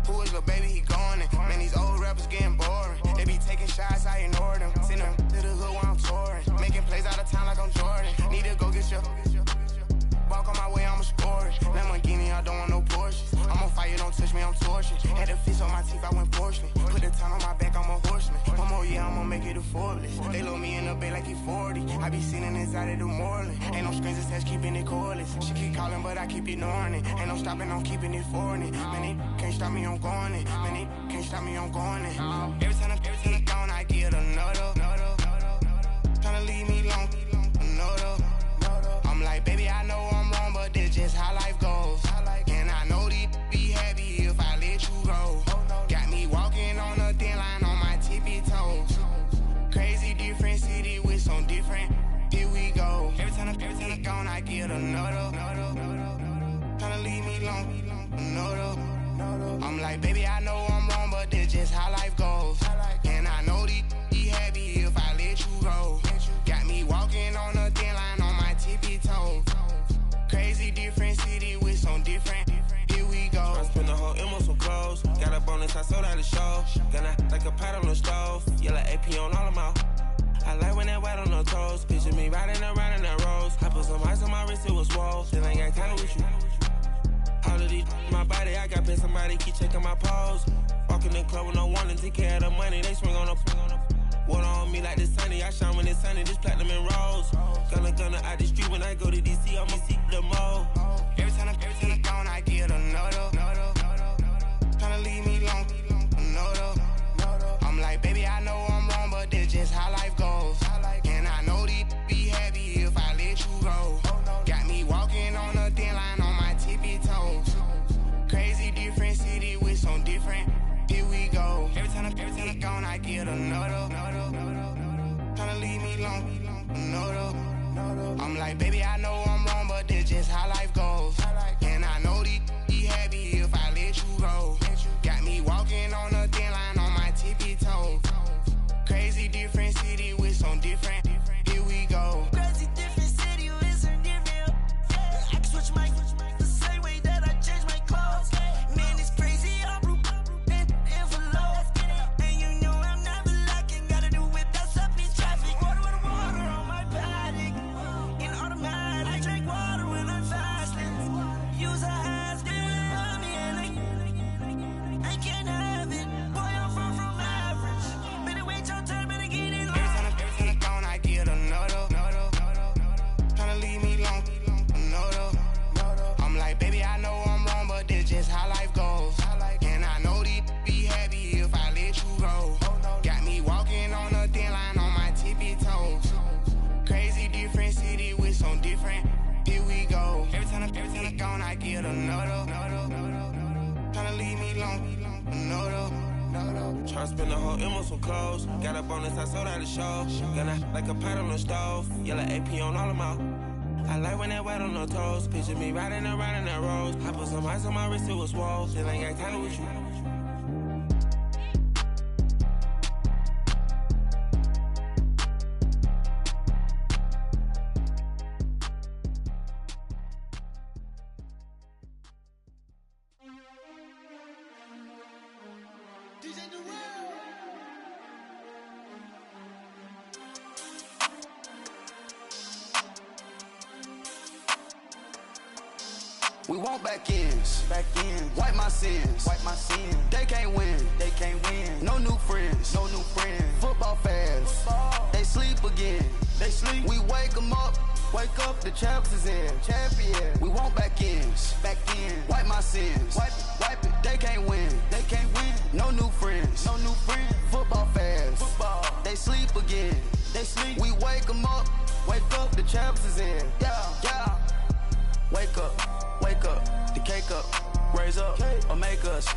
Who is the baby? He going in. Man, these old rappers getting boring. They be taking shots, I ignore them. Send them to the hood while I'm touring. Making plays out of town like I'm Jordan. Need to go get your. Walk on my way, I'ma score it. Lamborghini, I don't want no Porsches. I'm on fire, don't touch me, I'm torching. Had the fish on my teeth, I went porcelain. Put the time on my back, I'm a horseman. One more year, I'ma make it a Forbes. They load me in the bay like he 40. I be sitting inside of the Moreland. Ain't no screens attached, keeping it cordless. She keep calling, but I keep ignoring it. Ain't no stopping, I'm keeping it for it. Man, they can't stop me, I'm going it. Man, they can't stop me, I'm going it. Every time I'm gone, I get another. Tryna leave me long, another. I'm like, baby, I know I'm wrong, but this just how life goes. And I know these be happy if I let you go. Got me walking on a thin line on my tippy toes. Crazy different city with some different. Here we go. Every time I'm gone, I get another. Tryna leave me long, another. I'm like, baby, I know I'm wrong, but this just how life goes. And I know these be happy if I let you go. Got me walking on a thin line on my tippy toes. Crazy different city with some different. Here we go. I spent the whole M on some clothes. Got a bonus, I sold out the show. Gonna like a pot on the stove. Yellow AP on all of my. I like when that white on the toes. Picture me riding around in that rose. I put some ice on my wrist, it was swole. Still ain't got time with you. All of these my body, I got pissed, somebody keep checking my pose. Walking in the club with no one and take care of the money, they swing on the water on me like the sunny, I shine when it's sunny, this platinum and rose. Gonna out the street when I go to DC, I'ma see the mode. Every time I'm gone, I get another. Tryna leave me alone, another. I'm like, baby, I know I'm wrong, but that's just how life goes. And I know these be happy if I let you go. Got me walking on a thin line on my tippy toes. Crazy different city with some different, here we go. Every time I'm gone, I get another. Tryna leave me alone, another. I'm like, baby, I know I'm wrong, but that's just how life goes. And I know these be happy if I let you go. Got me walking on a thin line on my tippy toes. Crazy different city with some different, here we go. Crazy different city with some different. I can switch my the same way that I change my clothes. Man, it's crazy, I'm and envelope. And you know I'm never lacking. Gotta do it, that's up in traffic. Water on my paddock. In automatic, I drink water when I'm fasting. Use a has on me and I can't have it. Boy, I'm far from average. Better wait your turn, better get in line. Every time I'm gone, I get another. Tryna leave me alone, another. I'm like, baby, I know I'm wrong, but that's just how life goes. And I know these be happy if I let you go. Got me walking on a thin line on my tippy toes. Crazy different city with some different, here we go. Every time I'm gone, I get another. Tryna leave me alone, another. Tryna spend the whole M on some clothes. Got up on this, I sold out the show. Gonna like a pot on the stove. Yellow AP on all of my. I like when that wet on the toes. Picture me riding around in that rose. I put some ice on my wrist, it was swole. Still ain't got time with you. We want back ends. Wipe my sins. They can't win. No new friends. Football fans. They sleep again. We wake them up. The champs is in. We want back ends. Wipe my sins. Wipe it. They can't win. No new friends. Football fans. They sleep again. We wake them up. The champs is in. Yeah. Wake up, the cake up, raise up, or make us